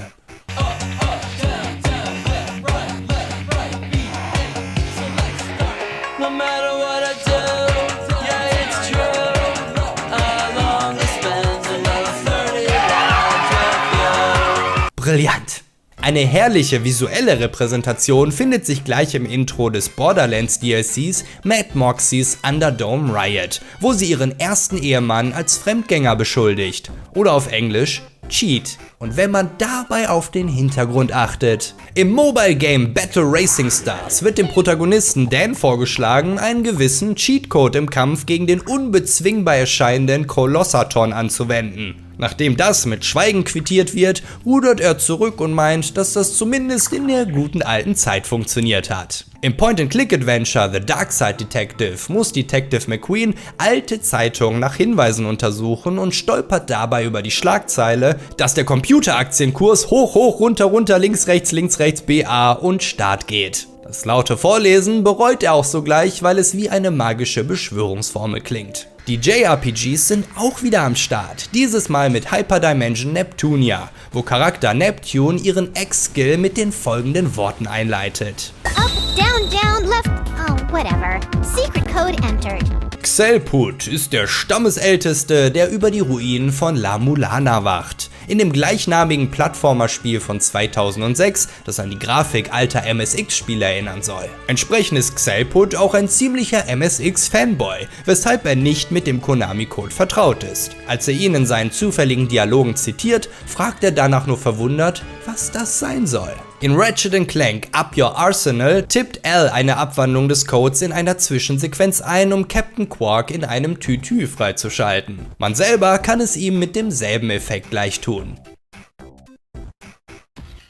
Brillant! Eine herrliche visuelle Repräsentation findet sich gleich im Intro des Borderlands DLCs Mad Moxie's Underdome Riot, wo sie ihren ersten Ehemann als Fremdgänger beschuldigt. Oder auf Englisch Cheat. Und wenn man dabei auf den Hintergrund achtet. Im Mobile Game Battle Racing Stars wird dem Protagonisten Dan vorgeschlagen, einen gewissen Cheatcode im Kampf gegen den unbezwingbar erscheinenden Kolossaton anzuwenden. Nachdem das mit Schweigen quittiert wird, rudert er zurück und meint, dass das zumindest in der guten alten Zeit funktioniert hat. Im Point-and-Click-Adventure The Darkside Detective muss Detective McQueen alte Zeitungen nach Hinweisen untersuchen und stolpert dabei über die Schlagzeile, dass der Computeraktienkurs hoch, hoch, runter, runter, links, rechts, BA und Start geht. Das laute Vorlesen bereut er auch sogleich, weil es wie eine magische Beschwörungsformel klingt. Die JRPGs sind auch wieder am Start, dieses Mal mit Hyperdimension Neptunia, wo Charakter Neptune ihren X-Skill mit den folgenden Worten einleitet. Up, down, down, left, oh, whatever. Secret code entered. Xelput ist der Stammesälteste, der über die Ruinen von La Mulana wacht. In dem gleichnamigen Plattformerspiel von 2006, das an die Grafik alter MSX-Spiele erinnern soll. Entsprechend ist Xelput auch ein ziemlicher MSX-Fanboy, weshalb er nicht mit dem Konami-Code vertraut ist. Als er ihn in seinen zufälligen Dialogen zitiert, fragt er danach nur verwundert, was das sein soll. In Ratchet & Clank Up Your Arsenal tippt L eine Abwandlung des Codes in einer Zwischensequenz ein, um Captain Quark in einem Tütü freizuschalten. Man selber kann es ihm mit demselben Effekt gleich tun.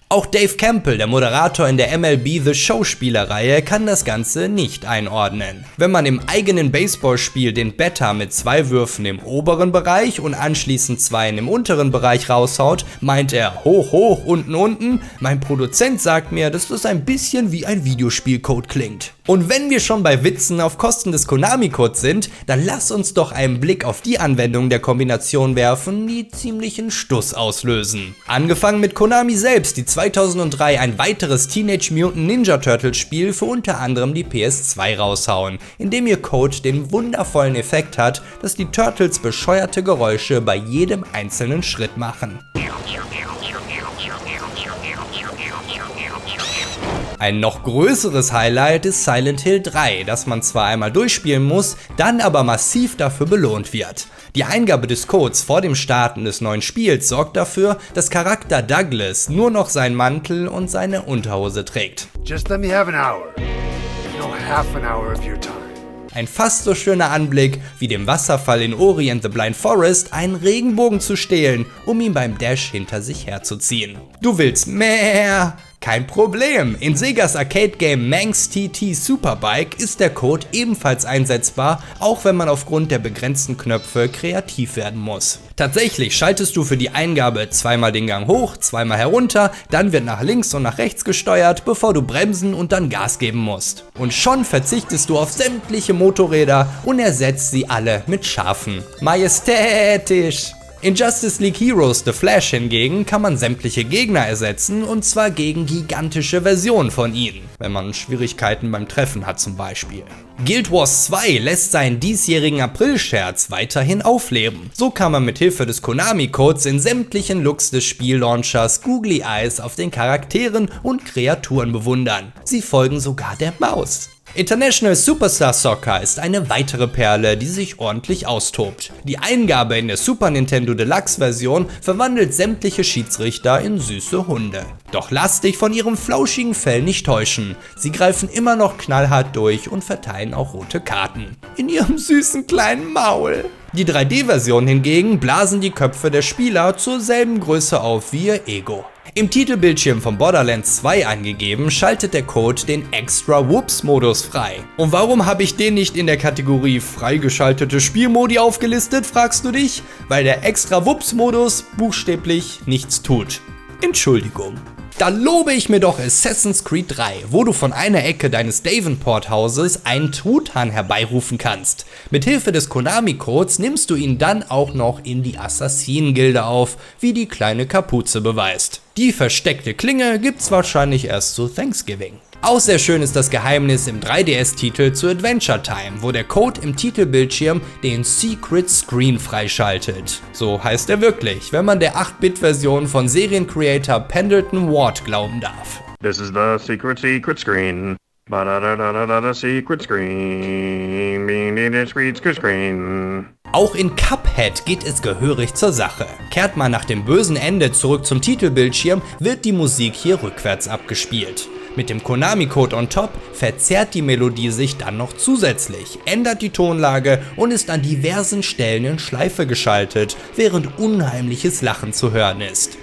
Auch Dave Campbell, der Moderator in der MLB The Show Spielereihe, kann das Ganze nicht einordnen. Wenn man im eigenen Baseballspiel den Batter mit 2 Würfen im oberen Bereich und anschließend 2 im unteren Bereich raushaut, meint er hoch, hoch, unten, unten. Mein Produzent sagt mir, dass das ein bisschen wie ein Videospielcode klingt. Und wenn wir schon bei Witzen auf Kosten des Konami-Codes sind, dann lass uns doch einen Blick auf die Anwendung der Kombination werfen, die ziemlichen Stuss auslösen. Angefangen mit Konami selbst, die 2003 ein weiteres Teenage Mutant Ninja Turtles Spiel für unter anderem die PS2 raushauen, in dem ihr Code den wundervollen Effekt hat, dass die Turtles bescheuerte Geräusche bei jedem einzelnen Schritt machen. Ein noch größeres Highlight ist Silent Hill 3, das man zwar einmal durchspielen muss, dann aber massiv dafür belohnt wird. Die Eingabe des Codes vor dem Starten des neuen Spiels sorgt dafür, dass Charakter Douglas nur noch seinen Mantel und seine Unterhose trägt. Just let me have an hour. No, half an hour of your time. Ein fast so schöner Anblick wie dem Wasserfall in Ori and the Blind Forest, einen Regenbogen zu stehlen, um ihn beim Dash hinter sich herzuziehen. Du willst mehr? Kein Problem, in Segas Arcade-Game Manx TT Superbike ist der Code ebenfalls einsetzbar, auch wenn man aufgrund der begrenzten Knöpfe kreativ werden muss. Tatsächlich schaltest du für die Eingabe zweimal den Gang hoch, zweimal herunter, dann wird nach links und nach rechts gesteuert, bevor du bremsen und dann Gas geben musst. Und schon verzichtest du auf sämtliche Motorräder und ersetzt sie alle mit Schafen. Majestätisch! In Justice League Heroes The Flash hingegen kann man sämtliche Gegner ersetzen, und zwar gegen gigantische Versionen von ihnen, wenn man Schwierigkeiten beim Treffen hat zum Beispiel. Guild Wars 2 lässt seinen diesjährigen April-Scherz weiterhin aufleben. So kann man mit Hilfe des Konami-Codes in sämtlichen Looks des Spiellaunchers Googly Eyes auf den Charakteren und Kreaturen bewundern. Sie folgen sogar der Maus. International Superstar Soccer ist eine weitere Perle, die sich ordentlich austobt. Die Eingabe in der Super Nintendo Deluxe Version verwandelt sämtliche Schiedsrichter in süße Hunde. Doch lass dich von ihrem flauschigen Fell nicht täuschen. Sie greifen immer noch knallhart durch und verteilen auch rote Karten. In ihrem süßen kleinen Maul. Die 3D-Version hingegen blasen die Köpfe der Spieler zur selben Größe auf wie ihr Ego. Im Titelbildschirm von Borderlands 2 angegeben, schaltet der Code den Extra Whoops Modus frei. Und warum habe ich den nicht in der Kategorie freigeschaltete Spielmodi aufgelistet, fragst du dich? Weil der Extra Whoops Modus buchstäblich nichts tut. Entschuldigung. Da lobe ich mir doch Assassin's Creed 3, wo du von einer Ecke deines Davenport-Hauses einen Truthahn herbeirufen kannst. Mit Hilfe des Konami-Codes nimmst du ihn dann auch noch in die Assassinen-Gilde auf, wie die kleine Kapuze beweist. Die versteckte Klinge gibt's wahrscheinlich erst zu Thanksgiving. Auch sehr schön ist das Geheimnis im 3DS-Titel zu Adventure Time, wo der Code im Titelbildschirm den Secret Screen freischaltet. So heißt er wirklich, wenn man der 8-Bit-Version von Seriencreator Pendleton Ward glauben darf. This is the secret screen. Secret screen. Auch in Cuphead geht es gehörig zur Sache. Kehrt man nach dem bösen Ende zurück zum Titelbildschirm, wird die Musik hier rückwärts abgespielt. Mit dem Konami-Code on top verzerrt die Melodie sich dann noch zusätzlich, ändert die Tonlage und ist an diversen Stellen in Schleife geschaltet, während unheimliches Lachen zu hören ist.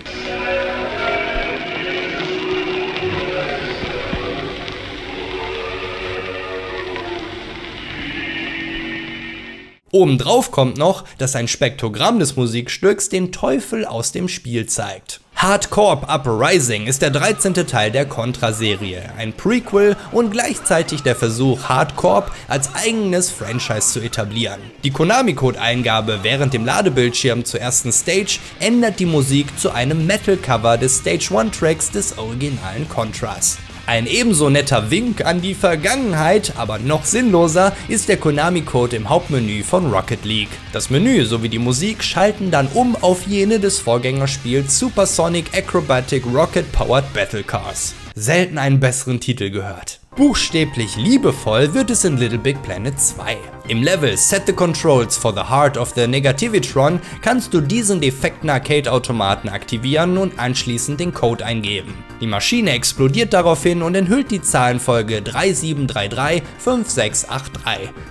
Obendrauf kommt noch, dass ein Spektrogramm des Musikstücks den Teufel aus dem Spiel zeigt. Hardcore Uprising ist der 13. Teil der Contra-Serie, ein Prequel und gleichzeitig der Versuch, Hardcore als eigenes Franchise zu etablieren. Die Konami-Code-Eingabe während dem Ladebildschirm zur ersten Stage ändert die Musik zu einem Metal-Cover des Stage 1-Tracks des originalen Contras. Ein ebenso netter Wink an die Vergangenheit, aber noch sinnloser, ist der Konami-Code im Hauptmenü von Rocket League. Das Menü sowie die Musik schalten dann um auf jene des Vorgängerspiels Supersonic Acrobatic Rocket Powered Battle Cars. Selten einen besseren Titel gehört. Buchstäblich liebevoll wird es in Little Big Planet 2. Im Level Set the Controls for the Heart of the Negativitron kannst du diesen defekten Arcade-Automaten aktivieren und anschließend den Code eingeben. Die Maschine explodiert daraufhin und enthüllt die Zahlenfolge 37335683,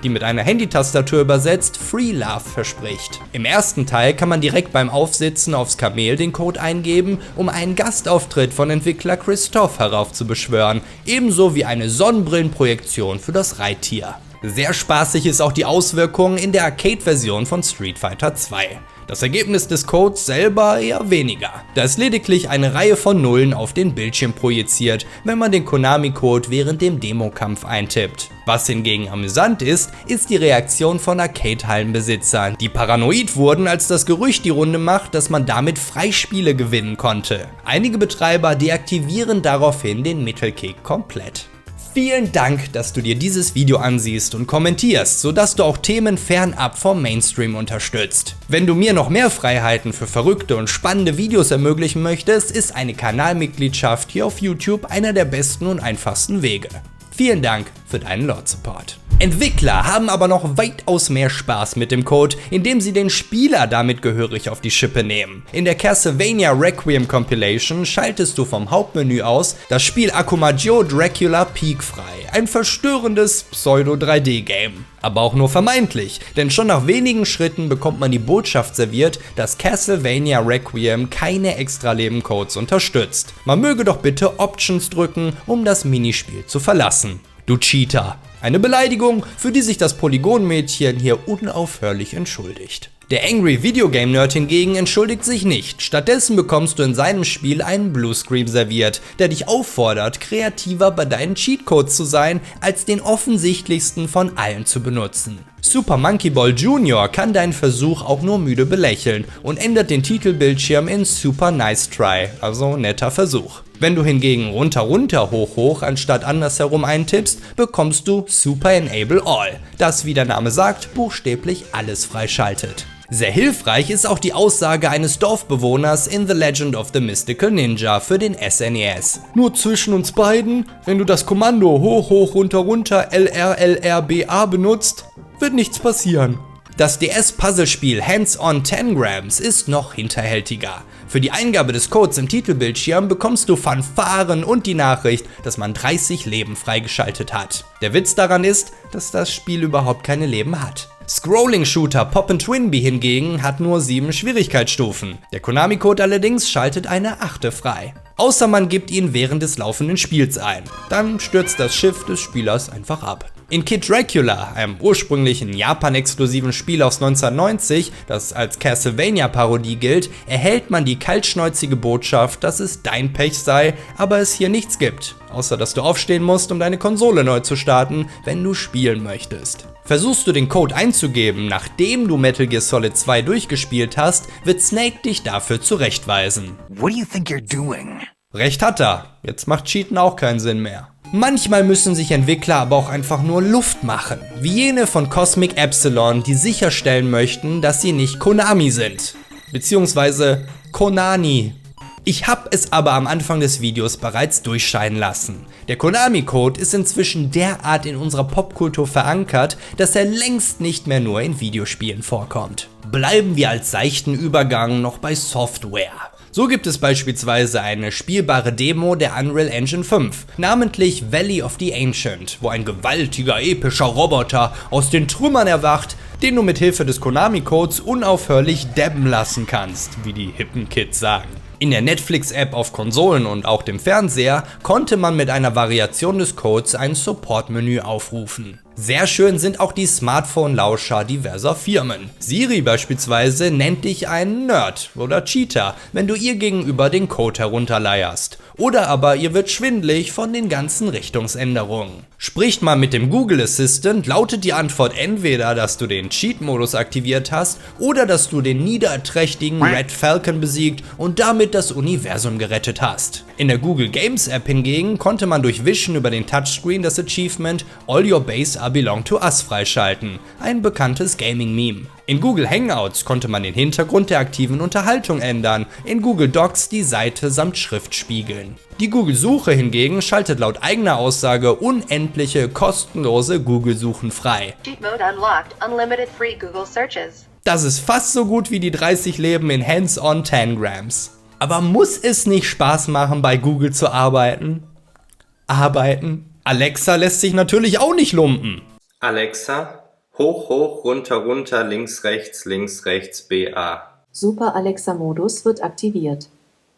die mit einer Handytastatur übersetzt Free Love verspricht. Im ersten Teil kann man direkt beim Aufsitzen aufs Kamel den Code eingeben, um einen Gastauftritt von Entwickler Christoph heraufzubeschwören, ebenso wie eine Sonnenbrillenprojektion für das Reittier. Sehr spaßig ist auch die Auswirkung in der Arcade-Version von Street Fighter 2. Das Ergebnis des Codes selber eher weniger, da es lediglich eine Reihe von Nullen auf den Bildschirm projiziert, wenn man den Konami-Code während dem Demokampf eintippt. Was hingegen amüsant ist die Reaktion von Arcade-Hallenbesitzern, die paranoid wurden, als das Gerücht die Runde macht, dass man damit Freispiele gewinnen konnte. Einige Betreiber deaktivieren daraufhin den Mittelkick komplett. Vielen Dank, dass du dir dieses Video ansiehst und kommentierst, sodass du auch Themen fernab vom Mainstream unterstützt. Wenn du mir noch mehr Freiheiten für verrückte und spannende Videos ermöglichen möchtest, ist eine Kanalmitgliedschaft hier auf YouTube einer der besten und einfachsten Wege. Vielen Dank für deinen Lord-Support. Entwickler haben aber noch weitaus mehr Spaß mit dem Code, indem sie den Spieler damit gehörig auf die Schippe nehmen. In der Castlevania Requiem Compilation schaltest du vom Hauptmenü aus das Spiel Akuma Joe Dracula Peak frei, ein verstörendes Pseudo-3D-Game. Aber auch nur vermeintlich, denn schon nach wenigen Schritten bekommt man die Botschaft serviert, dass Castlevania Requiem keine Extra-Leben-Codes unterstützt. Man möge doch bitte Options drücken, um das Minispiel zu verlassen. Du Cheater. Eine Beleidigung, für die sich das Polygon-Mädchen hier unaufhörlich entschuldigt. Der Angry Video Game Nerd hingegen entschuldigt sich nicht. Stattdessen bekommst du in seinem Spiel einen Bluescreen serviert, der dich auffordert, kreativer bei deinen Cheatcodes zu sein, als den offensichtlichsten von allen zu benutzen. Super Monkey Ball Jr. kann deinen Versuch auch nur müde belächeln und ändert den Titelbildschirm in Super Nice Try, also netter Versuch. Wenn du hingegen runter runter hoch hoch anstatt andersherum eintippst, bekommst du Super Enable All, das wie der Name sagt, buchstäblich alles freischaltet. Sehr hilfreich ist auch die Aussage eines Dorfbewohners in The Legend of the Mystical Ninja für den SNES. Nur zwischen uns beiden, wenn du das Kommando hoch hoch runter runter LRLRBA benutzt, wird nichts passieren. Das DS-Puzzlespiel Hands-on Tangrams ist noch hinterhältiger. Für die Eingabe des Codes im Titelbildschirm bekommst du Fanfaren und die Nachricht, dass man 30 Leben freigeschaltet hat. Der Witz daran ist, dass das Spiel überhaupt keine Leben hat. Scrolling-Shooter Poppin' Twinbee hingegen hat nur 7 Schwierigkeitsstufen. Der Konami-Code allerdings schaltet eine 8. frei. Außer man gibt ihn während des laufenden Spiels ein. Dann stürzt das Schiff des Spielers einfach ab. In Kid Dracula, einem ursprünglichen Japan-exklusiven Spiel aus 1990, das als Castlevania-Parodie gilt, erhält man die kaltschnäuzige Botschaft, dass es dein Pech sei, aber es hier nichts gibt. Außer dass du aufstehen musst, um deine Konsole neu zu starten, wenn du spielen möchtest. Versuchst du den Code einzugeben, nachdem du Metal Gear Solid 2 durchgespielt hast, wird Snake dich dafür zurechtweisen. What do you think you're doing? Recht hat er, jetzt macht Cheaten auch keinen Sinn mehr. Manchmal müssen sich Entwickler aber auch einfach nur Luft machen, wie jene von Cosmic Epsilon, die sicherstellen möchten, dass sie nicht Konami sind, beziehungsweise Konani. Ich hab es aber am Anfang des Videos bereits durchscheinen lassen. Der Konami-Code ist inzwischen derart in unserer Popkultur verankert, dass er längst nicht mehr nur in Videospielen vorkommt. Bleiben wir als seichten Übergang noch bei Software. So gibt es beispielsweise eine spielbare Demo der Unreal Engine 5, namentlich Valley of the Ancient, wo ein gewaltiger, epischer Roboter aus den Trümmern erwacht, den du mit Hilfe des Konami-Codes unaufhörlich dabben lassen kannst, wie die hippen Kids sagen. In der Netflix-App auf Konsolen und auch dem Fernseher konnte man mit einer Variation des Codes ein Support-Menü aufrufen. Sehr schön sind auch die Smartphone-Lauscher diverser Firmen. Siri beispielsweise nennt dich einen Nerd oder Cheater, wenn du ihr gegenüber den Code herunterleierst. Oder aber ihr wird schwindelig von den ganzen Richtungsänderungen. Spricht man mit dem Google Assistant, lautet die Antwort entweder, dass du den Cheat-Modus aktiviert hast oder dass du den niederträchtigen Red Falcon besiegt und damit das Universum gerettet hast. In der Google Games App hingegen konnte man durch Wischen über den Touchscreen das Achievement All Your Base Are Belong to Us freischalten, ein bekanntes Gaming-Meme. In Google Hangouts konnte man den Hintergrund der aktiven Unterhaltung ändern, in Google Docs die Seite samt Schrift spiegeln. Die Google-Suche hingegen schaltet laut eigener Aussage unendliche, kostenlose Google-Suchen frei. Cheat mode unlocked. Unlimited free Google searches. Das ist fast so gut wie die 30 Leben in Hands-on Tangrams. Aber muss es nicht Spaß machen, bei Google zu arbeiten? Alexa lässt sich natürlich auch nicht lumpen. Alexa, hoch, hoch, runter, runter, links, rechts, BA. Super Alexa-Modus wird aktiviert.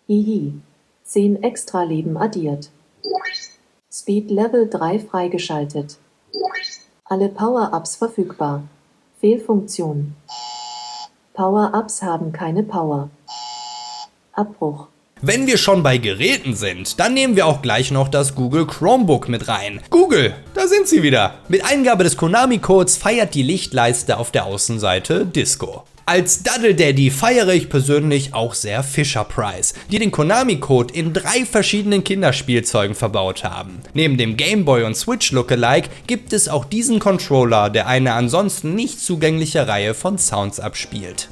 Hihi. 10 extra Leben addiert. Speed Level 3 freigeschaltet. Alle Power-Ups verfügbar. Fehlfunktion. Power-Ups haben keine Power. Abbruch. Wenn wir schon bei Geräten sind, dann nehmen wir auch gleich noch das Google Chromebook mit rein. Google, da sind sie wieder. Mit Eingabe des Konami-Codes feiert die Lichtleiste auf der Außenseite Disco. Als Daddle Daddy feiere ich persönlich auch sehr Fisher-Price, die den Konami-Code in 3 verschiedenen Kinderspielzeugen verbaut haben. Neben dem Game Boy und Switch Lookalike gibt es auch diesen Controller, der eine ansonsten nicht zugängliche Reihe von Sounds abspielt.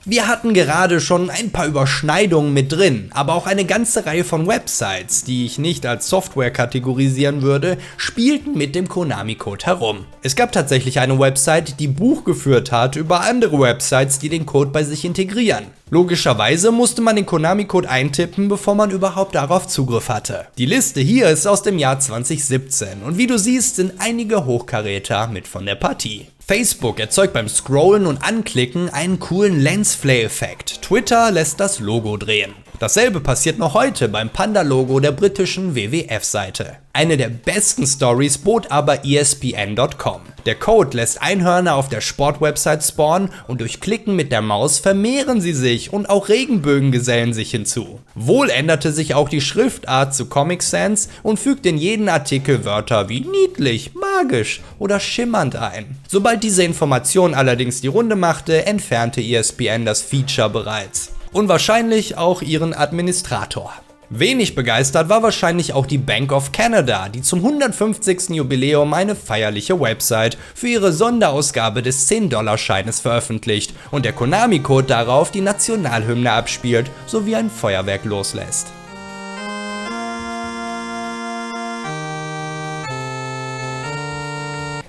Wir hatten gerade schon ein paar Überschneidungen mit drin, aber auch eine ganze Reihe von Websites, die ich nicht als Software kategorisieren würde, spielten mit dem Konami-Code herum. Es gab tatsächlich eine Website, die Buch geführt hat über andere Websites, die den Code bei sich integrieren. Logischerweise musste man den Konami-Code eintippen, bevor man überhaupt darauf Zugriff hatte. Die Liste hier ist aus dem Jahr 2017 und wie du siehst, sind einige Hochkaräter mit von der Partie. Facebook erzeugt beim Scrollen und Anklicken einen coolen Lensflare-Effekt. Twitter lässt das Logo drehen. Dasselbe passiert noch heute beim Panda-Logo der britischen WWF-Seite. Eine der besten Stories bot aber ESPN.com. Der Code lässt Einhörner auf der Sportwebsite spawnen und durch Klicken mit der Maus vermehren sie sich und auch Regenbögen gesellen sich hinzu. Wohl änderte sich auch die Schriftart zu Comic Sans und fügt in jeden Artikel Wörter wie niedlich, magisch oder schimmernd ein. Sobald diese Information allerdings die Runde machte, entfernte ESPN das Feature bereits. Und wahrscheinlich auch ihren Administrator. Wenig begeistert war wahrscheinlich auch die Bank of Canada, die zum 150. Jubiläum eine feierliche Website für ihre Sonderausgabe des 10-Dollar-Scheines veröffentlicht und der Konami-Code darauf die Nationalhymne abspielt sowie ein Feuerwerk loslässt.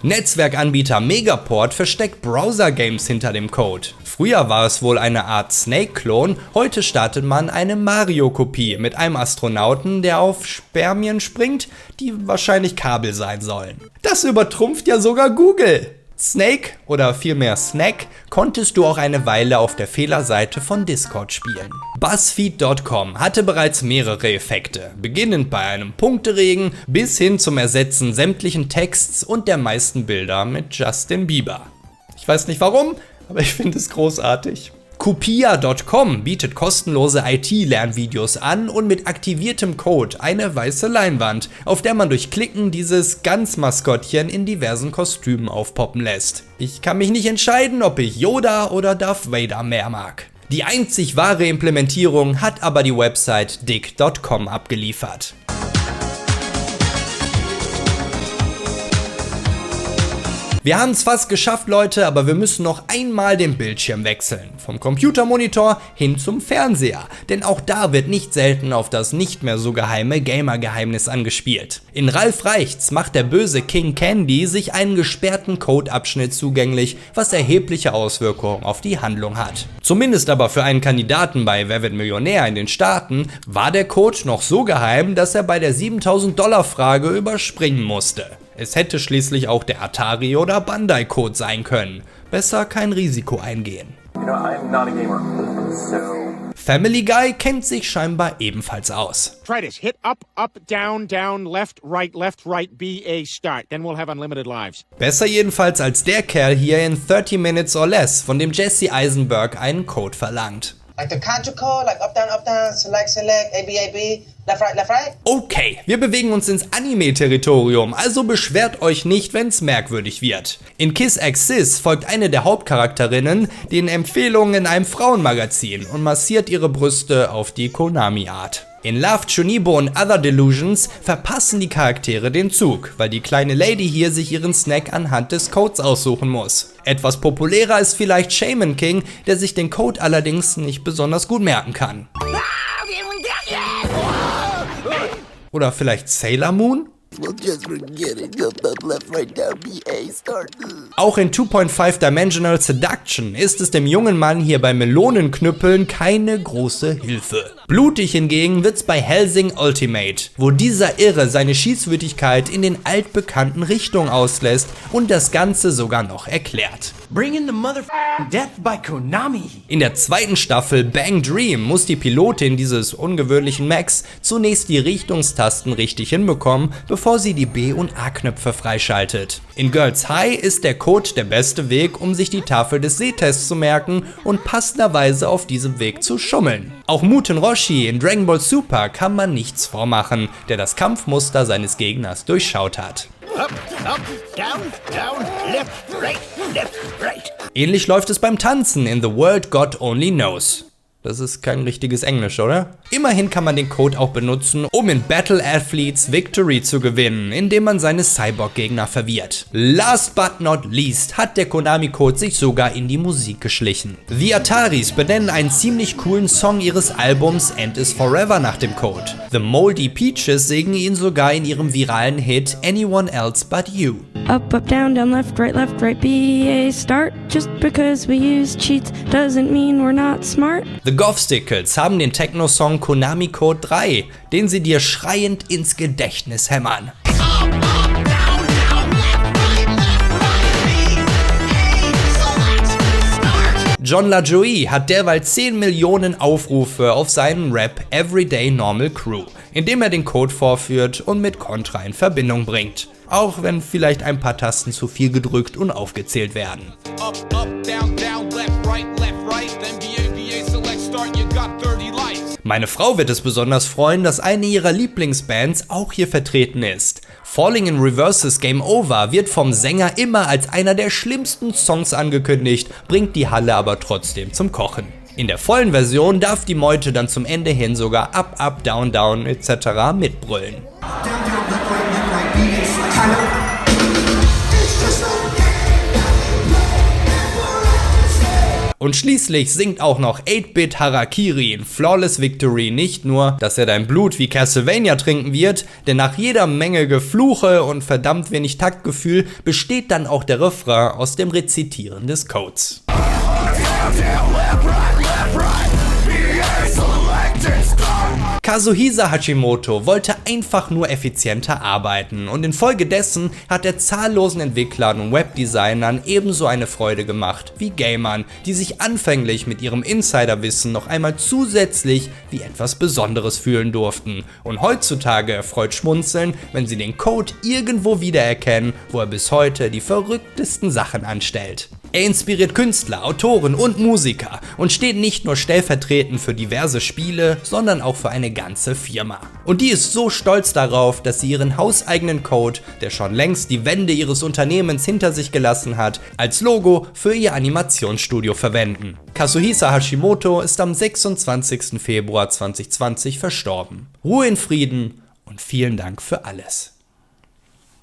Netzwerkanbieter Megaport versteckt Browser-Games hinter dem Code. Früher war es wohl eine Art Snake-Klon, heute startet man eine Mario-Kopie mit einem Astronauten, der auf Spermien springt, die wahrscheinlich Kabel sein sollen. Das übertrumpft ja sogar Google! Snake, oder vielmehr Snack, konntest du auch eine Weile auf der Fehlerseite von Discord spielen. BuzzFeed.com hatte bereits mehrere Effekte, beginnend bei einem Punkteregen bis hin zum Ersetzen sämtlichen Texts und der meisten Bilder mit Justin Bieber. Ich weiß nicht warum, aber ich finde es großartig. Kupia.com bietet kostenlose IT-Lernvideos an und mit aktiviertem Code eine weiße Leinwand, auf der man durch Klicken dieses Gans-Maskottchen in diversen Kostümen aufpoppen lässt. Ich kann mich nicht entscheiden, ob ich Yoda oder Darth Vader mehr mag. Die einzig wahre Implementierung hat aber die Website Dick.com abgeliefert. Wir haben es fast geschafft, Leute, aber wir müssen noch einmal den Bildschirm wechseln. Vom Computermonitor hin zum Fernseher. Denn auch da wird nicht selten auf das nicht mehr so geheime Gamer-Geheimnis angespielt. In Ralf Reichts macht der böse King Candy sich einen gesperrten Codeabschnitt zugänglich, was erhebliche Auswirkungen auf die Handlung hat. Zumindest aber für einen Kandidaten bei Wer wird Millionär in den Staaten war der Code noch so geheim, dass er bei der 7.000-Dollar-Frage überspringen musste. Es hätte schließlich auch der Atari- oder Bandai-Code sein können. Besser kein Risiko eingehen. You know, I'm not a gamer, so Family Guy kennt sich scheinbar ebenfalls aus. Try this. Hit up, up, down, down, left, right, BA, start. Then we'll have unlimited lives. Besser jedenfalls als der Kerl hier in 30 Minutes or Less, von dem Jesse Eisenberg einen Code verlangt. Like the contra code, like up, down, select, A, B, left, right. Okay, wir bewegen uns ins Anime-Territorium, also beschwert euch nicht, wenn's merkwürdig wird. In Kiss X Sis folgt eine der Hauptcharakterinnen den Empfehlungen in einem Frauenmagazin und massiert ihre Brüste auf die Konami-Art. In Love, Chunibo und Other Delusions verpassen die Charaktere den Zug, weil die kleine Lady hier sich ihren Snack anhand des Codes aussuchen muss. Etwas populärer ist vielleicht Shaman King, der sich den Code allerdings nicht besonders gut merken kann. Oder vielleicht Sailor Moon? Auch in 2.5 Dimensional Seduction ist es dem jungen Mann hier bei Melonenknüppeln keine große Hilfe. Blutig hingegen wird's bei Hellsing Ultimate, wo dieser Irre seine Schießwütigkeit in den altbekannten Richtungen auslässt und das Ganze sogar noch erklärt. Bring in the motherfucking death by Konami. In der zweiten Staffel Bang Dream muss die Pilotin dieses ungewöhnlichen Mechs zunächst die Richtungstasten richtig hinbekommen, bevor sie die B- und A-Knöpfe freischaltet. In Girls High ist der Code der beste Weg, um sich die Tafel des Sehtests zu merken und passenderweise auf diesem Weg zu schummeln. Auch Muten Roshi in Dragon Ball Super kann man nichts vormachen, der das Kampfmuster seines Gegners durchschaut hat. Up, down, left, right. Ähnlich läuft es beim Tanzen in The World God Only Knows. Das ist kein richtiges Englisch, oder? Immerhin kann man den Code auch benutzen, um in Battle Athletes Victory zu gewinnen, indem man seine Cyborg-Gegner verwirrt. Last but not least hat der Konami-Code sich sogar in die Musik geschlichen. The Ataris benennen einen ziemlich coolen Song ihres Albums End is Forever nach dem Code. The Moldy Peaches singen ihn sogar in ihrem viralen Hit Anyone Else But You. Up, up, down, left, right, BA, start. Just because we use cheats doesn't mean we're not smart. The Govsticles haben den Techno-Song Konami Code 3, den sie dir schreiend ins Gedächtnis hämmern. John LaJoie hat derweil 10 Millionen Aufrufe auf seinen Rap Everyday Normal Crew, indem er den Code vorführt und mit Contra in Verbindung bringt. Auch wenn vielleicht ein paar Tasten zu viel gedrückt und aufgezählt werden. Up, down, left, right, then BA, select, start, you got 30 lives. Meine Frau wird es besonders freuen, dass eine ihrer Lieblingsbands auch hier vertreten ist. Falling in Reverse's Game Over wird vom Sänger immer als einer der schlimmsten Songs angekündigt, bringt die Halle aber trotzdem zum Kochen. In der vollen Version darf die Meute dann zum Ende hin sogar up, down etc. mitbrüllen. Und schließlich singt auch noch 8-Bit Harakiri in Flawless Victory nicht nur, dass er dein Blut wie Castlevania trinken wird, denn nach jeder Menge Gefluche und verdammt wenig Taktgefühl besteht dann auch der Refrain aus dem Rezitieren des Codes. Kazuhisa Hashimoto wollte einfach nur effizienter arbeiten und infolgedessen hat er zahllosen Entwicklern und Webdesignern ebenso eine Freude gemacht wie Gamern, die sich anfänglich mit ihrem Insiderwissen noch einmal zusätzlich wie etwas Besonderes fühlen durften und heutzutage erfreut schmunzeln, wenn sie den Code irgendwo wiedererkennen, wo er bis heute die verrücktesten Sachen anstellt. Er inspiriert Künstler, Autoren und Musiker und steht nicht nur stellvertretend für diverse Spiele, sondern auch für eine ganze Firma. Und die ist so stolz darauf, dass sie ihren hauseigenen Code, der schon längst die Wände ihres Unternehmens hinter sich gelassen hat, als Logo für ihr Animationsstudio verwenden. Kazuhisa Hashimoto ist am 26. Februar 2020 verstorben. Ruhe in Frieden und vielen Dank für alles.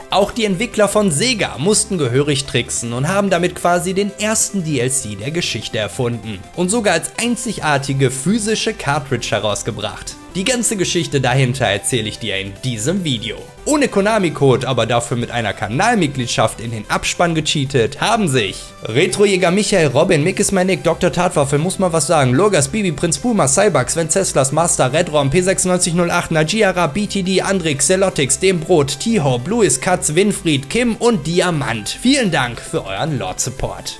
Auch die Entwickler von Sega mussten gehörig tricksen und haben damit quasi den ersten DLC der Geschichte erfunden und sogar als einzigartige physische Cartridge herausgebracht. Die ganze Geschichte dahinter erzähle ich dir in diesem Video. Ohne Konami-Code, aber dafür mit einer Kanalmitgliedschaft in den Abspann gecheatet, haben sich Retrojäger Michael, Robin, Mickes Manic, Dr. Tatwaffe, muss mal was sagen, Lurgas, Bibi, Prinz Puma, Cybugs, Venceslas, Master, Redrom, P9608, Najiara, BTD, Andrix, Celotix, Dembrot, T-Ho, Bluis, Katz, Winfried, Kim und Diamant. Vielen Dank für euren Lord-Support.